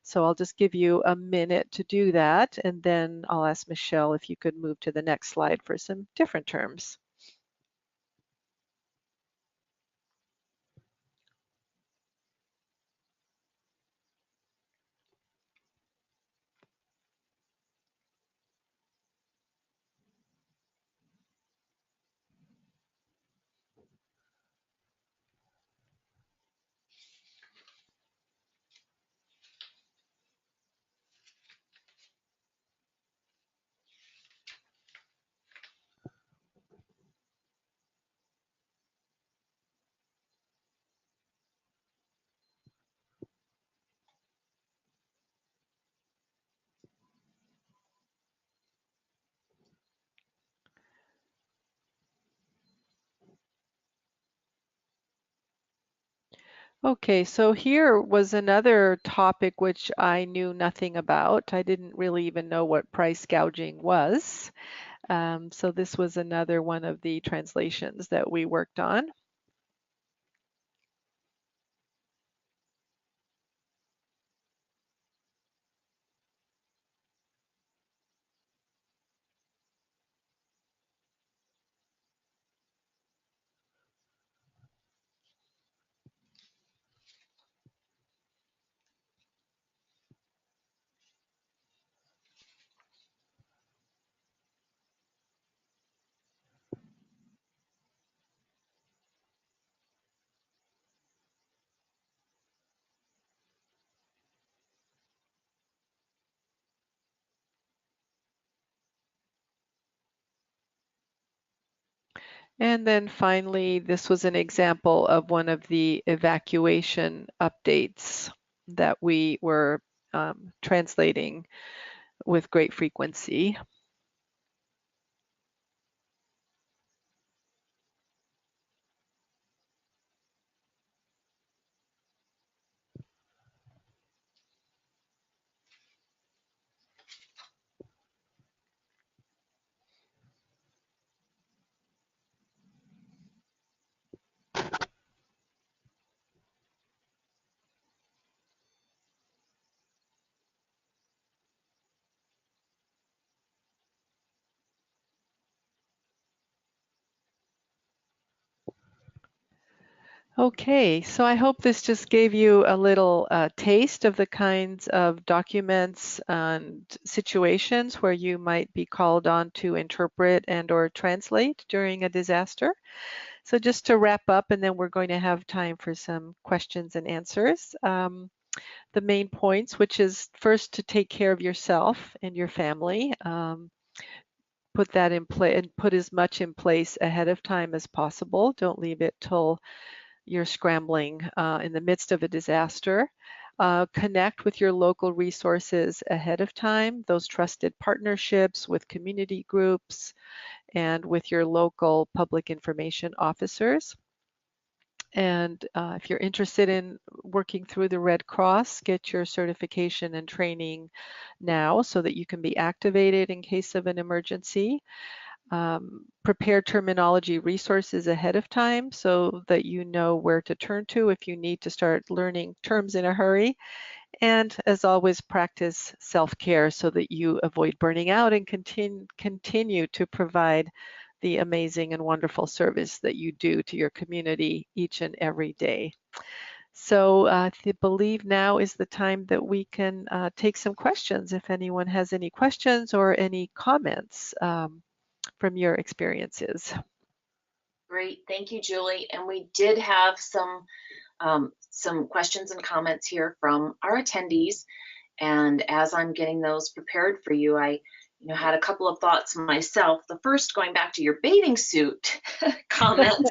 So I'll just give you a minute to do that, and then I'll ask Michele if you could move to the next slide for some different terms. Okay, so here was another topic which I knew nothing about. I didn't really even know what price gouging was. So this was another one of the translations that we worked on. And then finally, this was an example of one of the evacuation updates. that we were translating with great frequency. Okay, so I hope this just gave you a little taste of the kinds of documents and situations where you might be called on to interpret and or translate during a disaster. So just to wrap up, and then we're going to have time for some questions and answers. The main points, which is first to take care of yourself and your family. Put that in place and put as much in place ahead of time as possible. Don't leave it till you're scrambling in the midst of a disaster. Connect with your local resources ahead of time, those trusted partnerships with community groups and with your local public information officers. And if you're interested in working through the Red Cross, get your certification and training now so that you can be activated in case of an emergency. Prepare terminology resources ahead of time so that you know where to turn to if you need to start learning terms in a hurry. And as always, practice self-care so that you avoid burning out and continue to provide the amazing and wonderful service that you do to your community each and every day. So I believe now is the time that we can take some questions if anyone has any questions or any comments from your experiences. Great, thank you, Julie. And we did have some questions and comments here from our attendees. And as I'm getting those prepared for you, I had a couple of thoughts myself. The first, going back to your bathing suit comment,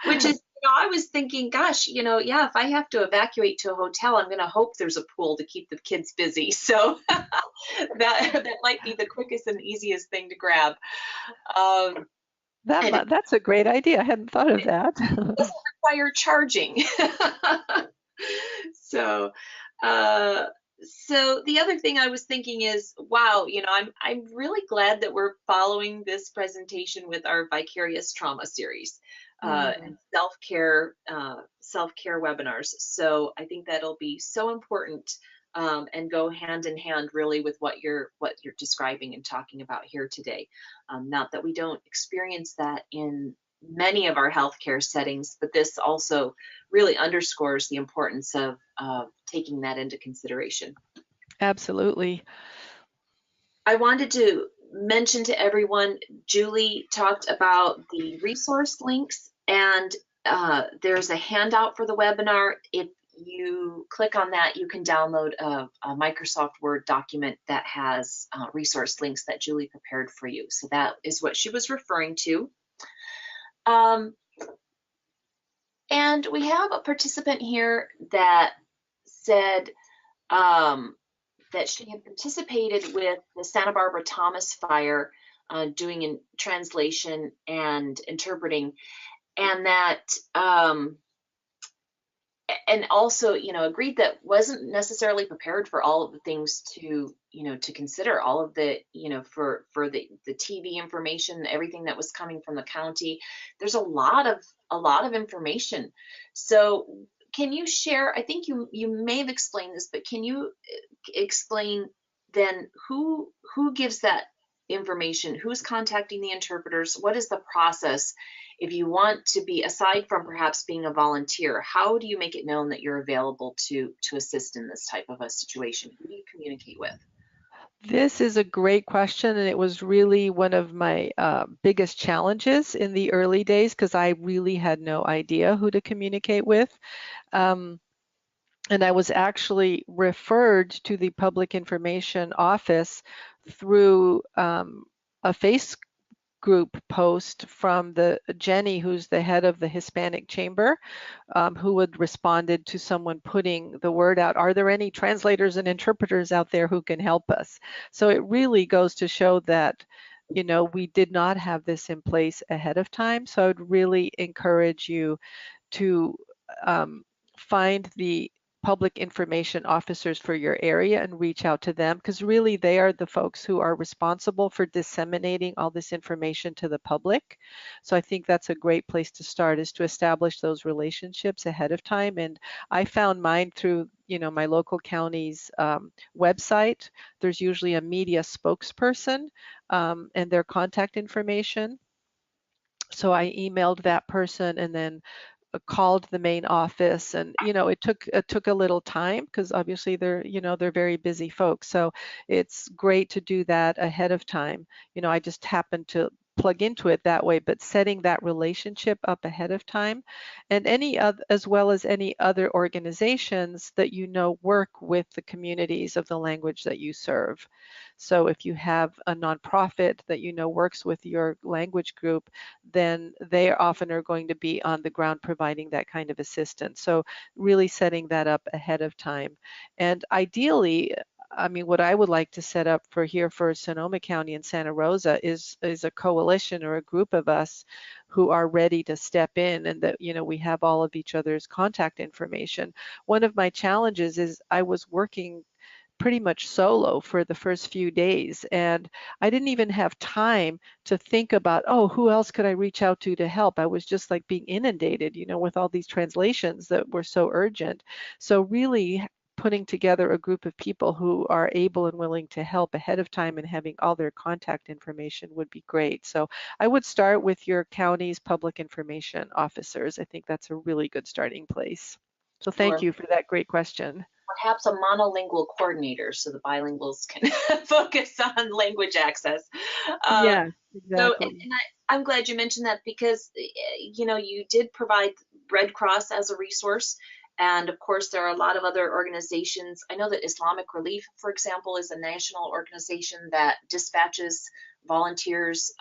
which is, I was thinking, gosh, yeah, if I have to evacuate to a hotel, I'm going to hope there's a pool to keep the kids busy. So that might be the quickest and easiest thing to grab. That's a great idea. I hadn't thought of that. It doesn't require charging. So the other thing I was thinking is, wow, I'm really glad that we're following this presentation with our Vicarious Trauma series and self-care webinars. So I think that'll be so important and go hand in hand really with what you're describing and talking about here today. Not that we don't experience that in many of our healthcare settings, but this also really underscores the importance of taking that into consideration. Absolutely. I wanted to mention to everyone, Julie talked about the resource links, and there's a handout for the webinar. If you click on that, you can download a Microsoft Word document that has resource links that Julie prepared for you. So that is what she was referring to. And we have a participant here that said that she had participated with the Santa Barbara Thomas fire doing in translation and interpreting, and that and also agreed that wasn't necessarily prepared for all of the things to consider, all of the for the TV information, everything that was coming from the county. There's a lot of information. So can you share, I think you may have explained this, but can you explain then who gives that information, who's contacting the interpreters, what is the process? If you want to be, aside from perhaps being a volunteer, how do you make it known that you're available to assist in this type of a situation? Who do you communicate with? This is a great question, and it was really one of my biggest challenges in the early days because I really had no idea who to communicate with. And I was actually referred to the Public Information Office through a Facebook group post from the Jenny, who's the head of the Hispanic Chamber, who had responded to someone putting the word out, are there any translators and interpreters out there who can help us? So it really goes to show that, you know, we did not have this in place ahead of time. So I would really encourage you to find the public information officers for your area and reach out to them, because really they are the folks who are responsible for disseminating all this information to the public. So I think that's a great place to start, is to establish those relationships ahead of time. And I found mine through, you know, my local county's website. There's usually a media spokesperson and their contact information. So I emailed that person and then called the main office, and you know, it took a little time because obviously they're, you know, they're very busy folks. So it's great to do that ahead of time. You know, I just happened to plug into it that way, but setting that relationship up ahead of time, and any other, as well as any other organizations that you know work with the communities of the language that you serve. So if you have a nonprofit that you know works with your language group, then they often are going to be on the ground providing that kind of assistance. So really setting that up ahead of time. And ideally, I mean, what I would like to set up for here for Sonoma County and Santa Rosa is a coalition or a group of us who are ready to step in, and that, you know, we have all of each other's contact information. One of my challenges is I was working pretty much solo for the first few days, and I didn't even have time to think about, oh, who else could I reach out to help? I was just like being inundated, you know, with all these translations that were so urgent. So really putting together a group of people who are able and willing to help ahead of time and having all their contact information would be great. So I would start with your county's public information officers. I think that's a really good starting place. So thank Or you for that great question. perhaps a monolingual coordinator so the bilinguals can focus on language access. Uh, Yeah, so, exactly. I'm glad you mentioned that because, you know, you did provide Red Cross as a resource. And of course, there are a lot of other organizations. I know that Islamic Relief, for example, is a national organization that dispatches volunteers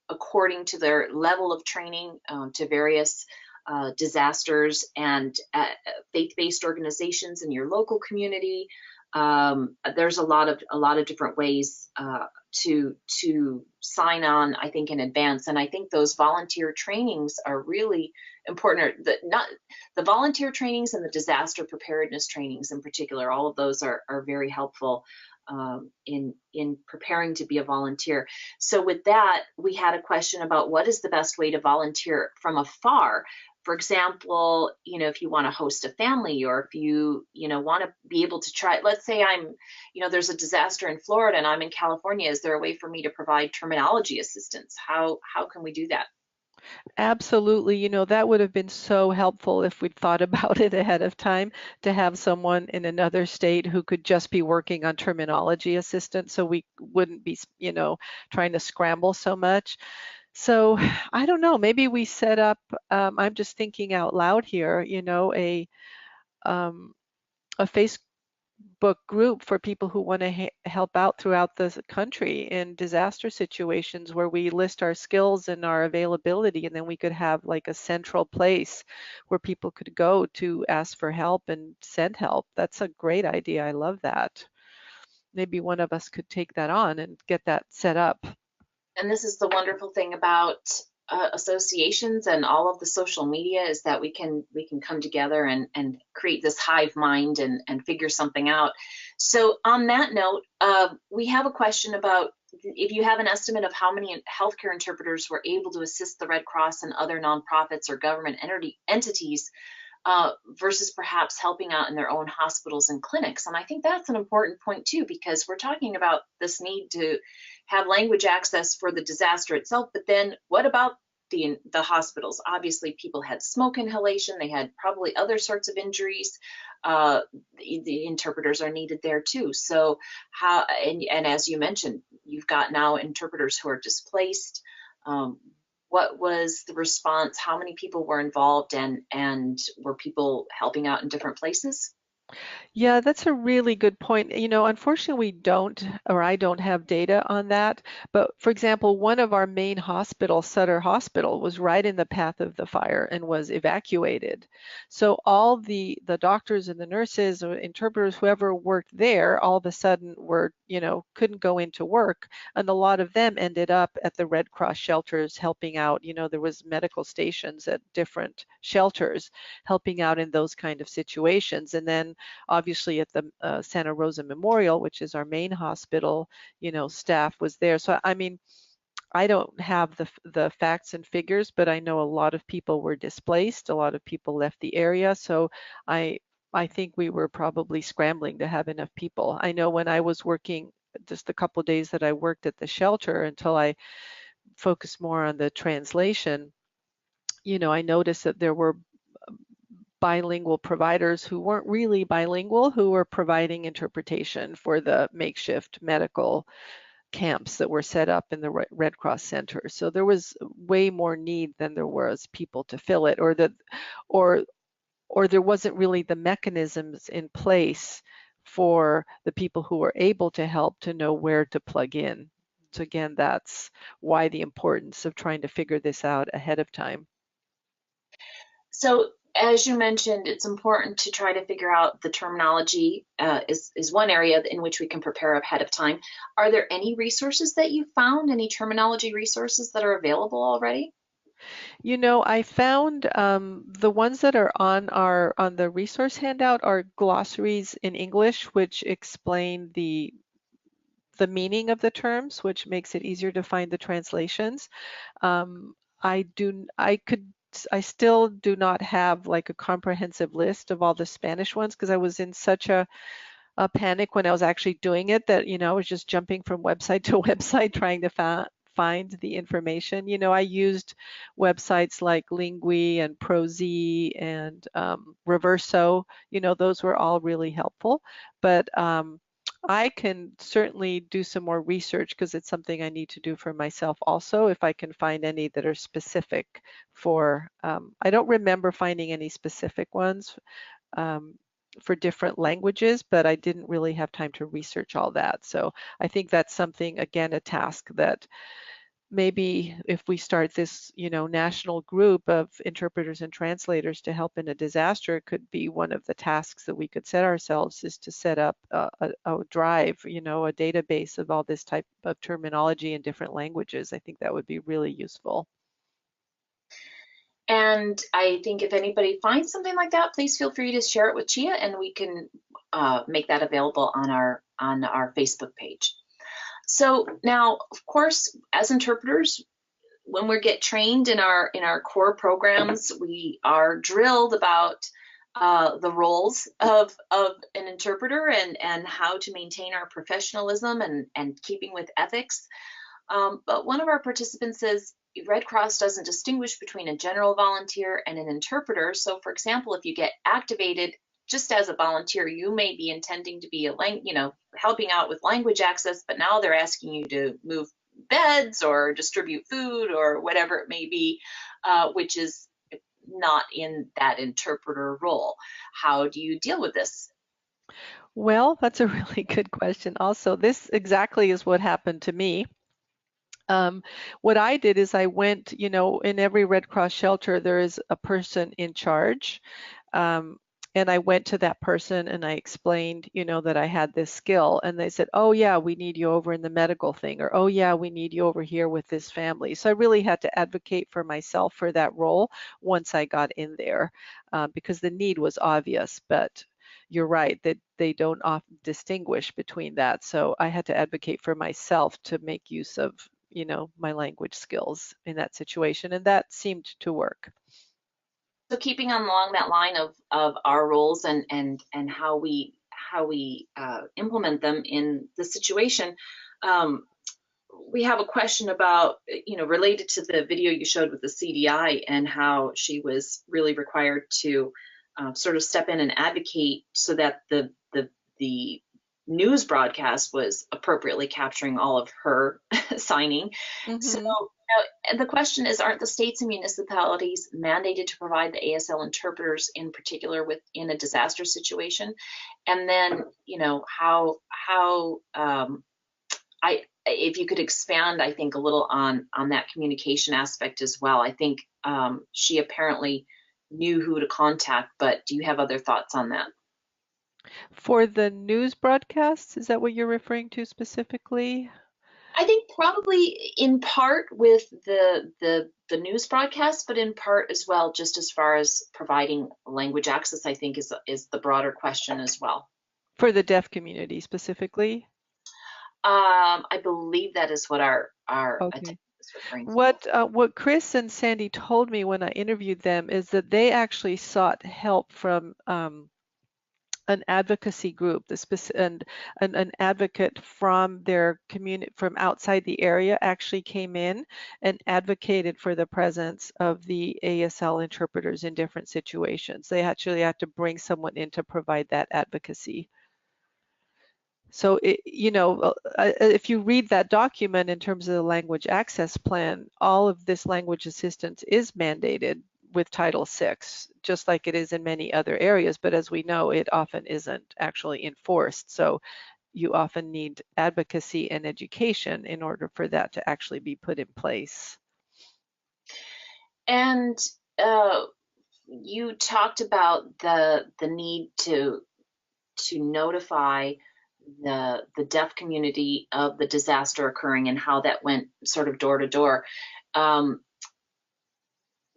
according to their level of training to various disasters, and faith-based organizations in your local community. There's a lot of different ways to sign on, I think, in advance. And I think those volunteer trainings are really important. The volunteer trainings and the disaster preparedness trainings in particular, all of those are very helpful in preparing to be a volunteer. So with that, we had a question about what is the best way to volunteer from afar. For example, you know, if you want to host a family, or if you know, want to be able to try, let's say you know, there's a disaster in Florida and I'm in California, is there a way for me to provide terminology assistance? How can we do that? Absolutely. You know, that would have been so helpful if we'd thought about it ahead of time, to have someone in another state who could just be working on terminology assistance, so we wouldn't be, you know, trying to scramble so much. So I don't know, maybe we set up, I'm just thinking out loud here, you know, um, a Facebook group for people who want to help out throughout the country in disaster situations, where we list our skills and our availability, and then we could have like a central place where people could go to ask for help and send help. That's a great idea. I love that. Maybe one of us could take that on and get that set up. And this is the wonderful thing about associations and all of the social media, is that we can come together and create this hive mind and figure something out. So on that note, we have a question about if you have an estimate of how many healthcare interpreters were able to assist the Red Cross and other nonprofits or government entities versus perhaps helping out in their own hospitals and clinics. And I think that's an important point too, because we're talking about this need to have language access for the disaster itself, but then what about the hospitals? Obviously, people had smoke inhalation, they had probably other sorts of injuries. The interpreters are needed there too. So how, and as you mentioned, you've got now interpreters who are displaced. What was the response? How many people were involved, and were people helping out in different places? Yeah, that's a really good point. Unfortunately, we don't, or I don't have data on that. But for example, one of our main hospitals, Sutter Hospital, was right in the path of the fire and was evacuated. So all the doctors and the nurses or interpreters, whoever worked there, all of a sudden were, couldn't go into work. And a lot of them ended up at the Red Cross shelters helping out. There was medical stations at different shelters helping out in those kind of situations. And then obviously at the Santa Rosa Memorial, which is our main hospital, staff was there. So I mean, I don't have the facts and figures, but I know a lot of people were displaced. A lot of people left the area. So I I think we were probably scrambling to have enough people. I know when I was working, just the couple of days that I worked at the shelter until I focused more on the translation, I noticed that there were bilingual providers who weren't really bilingual who were providing interpretation for the makeshift medical camps that were set up in the Red Cross Center. So there was way more need than there was people to fill it, or or there wasn't really the mechanisms in place for the people who were able to help to know where to plug in. So again, that's why the importance of trying to figure this out ahead of time. So, as you mentioned, it's important to try to figure out the terminology is one area in which we can prepare ahead of time. Are there any resources that you found, any terminology resources that are available already? I found the ones that are on the resource handout are glossaries in English, which explain the meaning of the terms, which makes it easier to find the translations. Um, I still do not have like a comprehensive list of all the Spanish ones because I was in such a panic when I was actually doing it that, I was just jumping from website to website trying to find the information. I used websites like Lingui and Proz and Reverso. Those were all really helpful. But I can certainly do some more research because it's something I need to do for myself also, if I can find any that are specific for, I don't remember finding any specific ones um, for different languages, but I didn't really have time to research all that. So I think that's something, again, a task that maybe if we start this, national group of interpreters and translators to help in a disaster, it could be one of the tasks that we could set ourselves is to set up a drive, a database of all this type of terminology in different languages. I think that would be really useful. And I think if anybody finds something like that, please feel free to share it with CHIA, and we can make that available on our Facebook page. So now, of course, as interpreters, when we get trained in our core programs, we are drilled about the roles of an interpreter and how to maintain our professionalism and keeping with ethics. But one of our participants says Red Cross doesn't distinguish between a general volunteer and an interpreter. So, for example, if you get activated just as a volunteer, you may be intending to be helping out with language access, but now they're asking you to move beds or distribute food or whatever it may be, which is not in that interpreter role. How do you deal with this? Well, that's a really good question. Also, this exactly is what happened to me. What I did is I went, in every Red Cross shelter, there is a person in charge. Um, and I went to that person and I explained, that I had this skill. And they said, oh, yeah, we need you over in the medical thing. Or, oh, yeah, we need you over here with this family. So I really had to advocate for myself for that role once I got in there because the need was obvious. But you're right that they don't often distinguish between that. So I had to advocate for myself to make use of my language skills in that situation, and that seemed to work. So keeping along that line of our roles and how we implement them in the situation, um, we have a question about related to the video you showed with the CDI and how she was really required to sort of step in and advocate so that the news broadcast was appropriately capturing all of her signing. So Mm-hmm. And the question is, aren't the states and municipalities mandated to provide the ASL interpreters in particular within a disaster situation? And then, if you could expand, I think, a little on that communication aspect as well. I think she apparently knew who to contact, but do you have other thoughts on that? For the news broadcasts, is that what you're referring to specifically? I think probably in part with the news broadcast, but in part as well, just as far as providing language access, I think is the broader question as well. For the deaf community specifically? I believe that is what our Okay. attendee is referring to. What Chris and Sandy told me when I interviewed them is that they actually sought help from an advocacy group, and an advocate from their community, from outside the area, actually came in and advocated for the presence of the ASL interpreters in different situations. They actually had to bring someone in to provide that advocacy. So, if you read that document in terms of the language access plan, all of this language assistance is mandated with Title VI, just like it is in many other areas. But as we know, it often isn't actually enforced. So you often need advocacy and education in order for that to actually be put in place. And you talked about the need to notify the deaf community of the disaster occurring and how that went sort of door to door.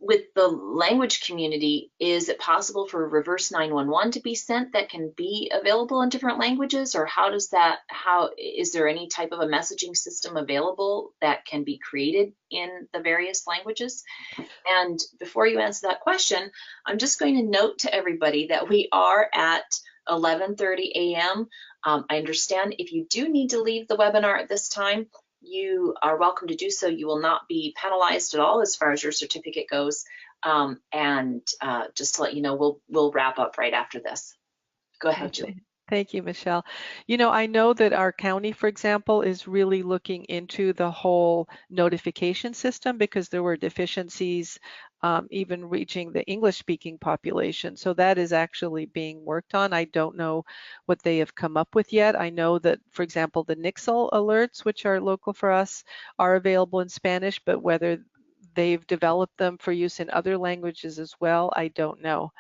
With the language community, is it possible for reverse 911 to be sent that can be available in different languages, or how is there any type of a messaging system available that can be created in the various languages? And before you answer that question, I'm just going to note to everybody that we are at 11:30 a.m. I understand if you do need to leave the webinar at this time, you are welcome to do so. You will not be penalized at all as far as your certificate goes. And just to let you know, we'll wrap up right after this. Go ahead, Julie. Thank you, Michele. I know that our county, for example, is really looking into the whole notification system because there were deficiencies even reaching the English-speaking population. So that is actually being worked on. I don't know what they have come up with yet. I know that, for example, the Nixle Alerts, which are local for us, are available in Spanish, but whether they've developed them for use in other languages as well, I don't know.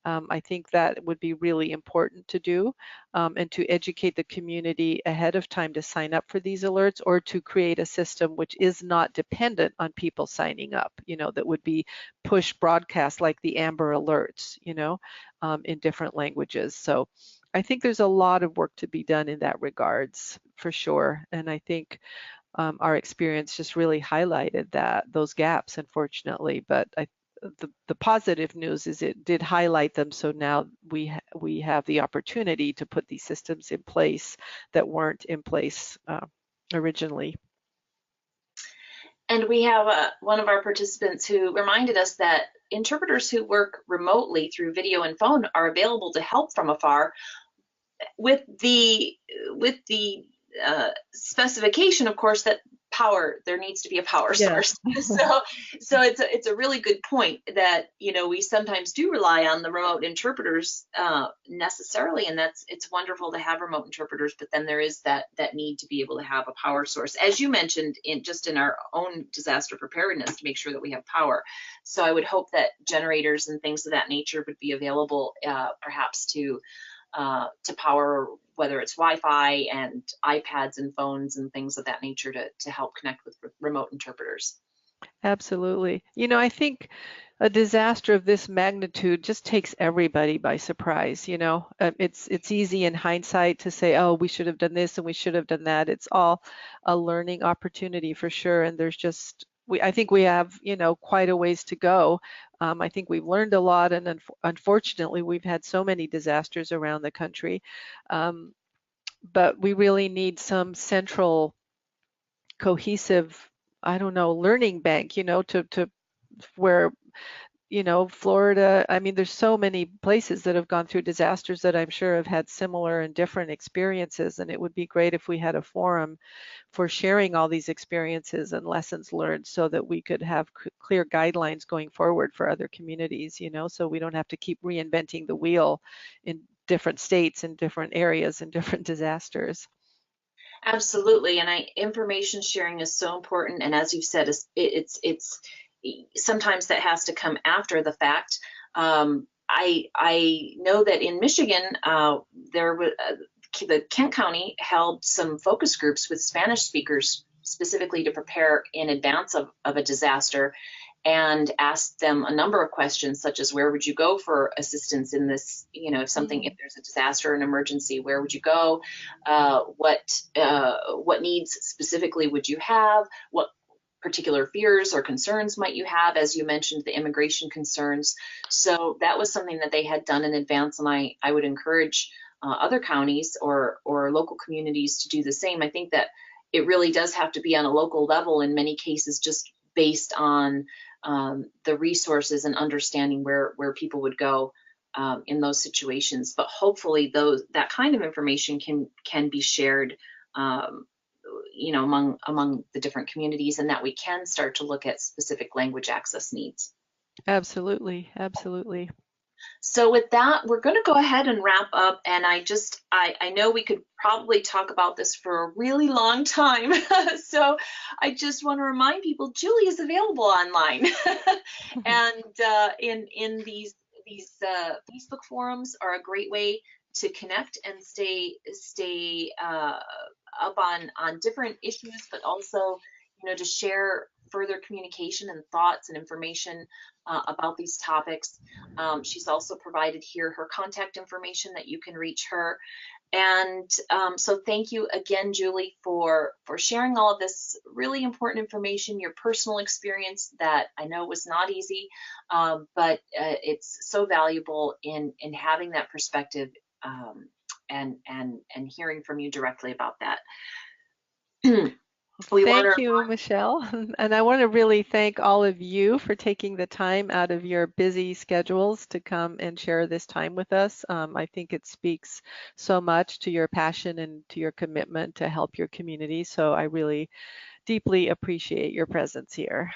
I think that would be really important to do, and to educate the community ahead of time to sign up for these alerts, or to create a system which is not dependent on people signing up, that would be push broadcast like the Amber Alerts, in different languages. So I think there's a lot of work to be done in that regards, for sure. And I think our experience just really highlighted those gaps, unfortunately. But the positive news is it did highlight them, so now we have the opportunity to put these systems in place that weren't in place originally. And we have one of our participants who reminded us that interpreters who work remotely through video and phone are available to help from afar, with the specification, of course, that there needs to be a power source. So it's a really good point that we sometimes do rely on the remote interpreters necessarily, and it's wonderful to have remote interpreters, but then there is that need to be able to have a power source, as you mentioned, in our own disaster preparedness, to make sure that we have power. So I would hope that generators and things of that nature would be available, perhaps to power, whether it's Wi-Fi and iPads and phones and things of that nature, to help connect with remote interpreters. Absolutely. I think a disaster of this magnitude just takes everybody by surprise. It's easy in hindsight to say, oh, we should have done this and we should have done that. It's all a learning opportunity for sure. And there's just, I think we have, quite a ways to go. I think we've learned a lot, and unfortunately, we've had so many disasters around the country. But we really need some central, cohesive, I don't know, learning bank, to where you know, Florida, I mean, there's so many places that have gone through disasters that I'm sure have had similar and different experiences. And it would be great if we had a forum for sharing all these experiences and lessons learned so that we could have clear guidelines going forward for other communities, you know, so we don't have to keep reinventing the wheel in different states and different areas and different disasters. Absolutely, and information sharing is so important. And as you've said, it's sometimes that has to come after the fact. I know that in Michigan, there was the Kent County held some focus groups with Spanish speakers specifically to prepare in advance of a disaster, and asked them a number of questions such as where would you go for assistance in this, you know, if there's a disaster or an emergency, where would you go, what needs specifically would you have, what particular fears or concerns might you have, as you mentioned, the immigration concerns. So that was something that they had done in advance, and I would encourage other counties or local communities to do the same. I think that it really does have to be on a local level in many cases, just based on the resources and understanding where people would go in those situations. But hopefully that kind of information can be shared, you know, among the different communities, and that we can start to look at specific language access needs. Absolutely, absolutely. So with that, we're going to go ahead and wrap up. And I know we could probably talk about this for a really long time. So I just want to remind people, Julie is available online. And in these Facebook forums are a great way to connect and stay up on different issues, but also, you know, to share further communication and thoughts and information about these topics. She's also provided here her contact information that you can reach her. And so thank you again, Julie, for sharing all of this really important information, your personal experience that I know was not easy, but it's so valuable in having that perspective, and hearing from you directly about that. Thank you, Michele. And I want to really thank all of you for taking the time out of your busy schedules to come and share this time with us. I think it speaks so much to your passion and to your commitment to help your community. So I really deeply appreciate your presence here.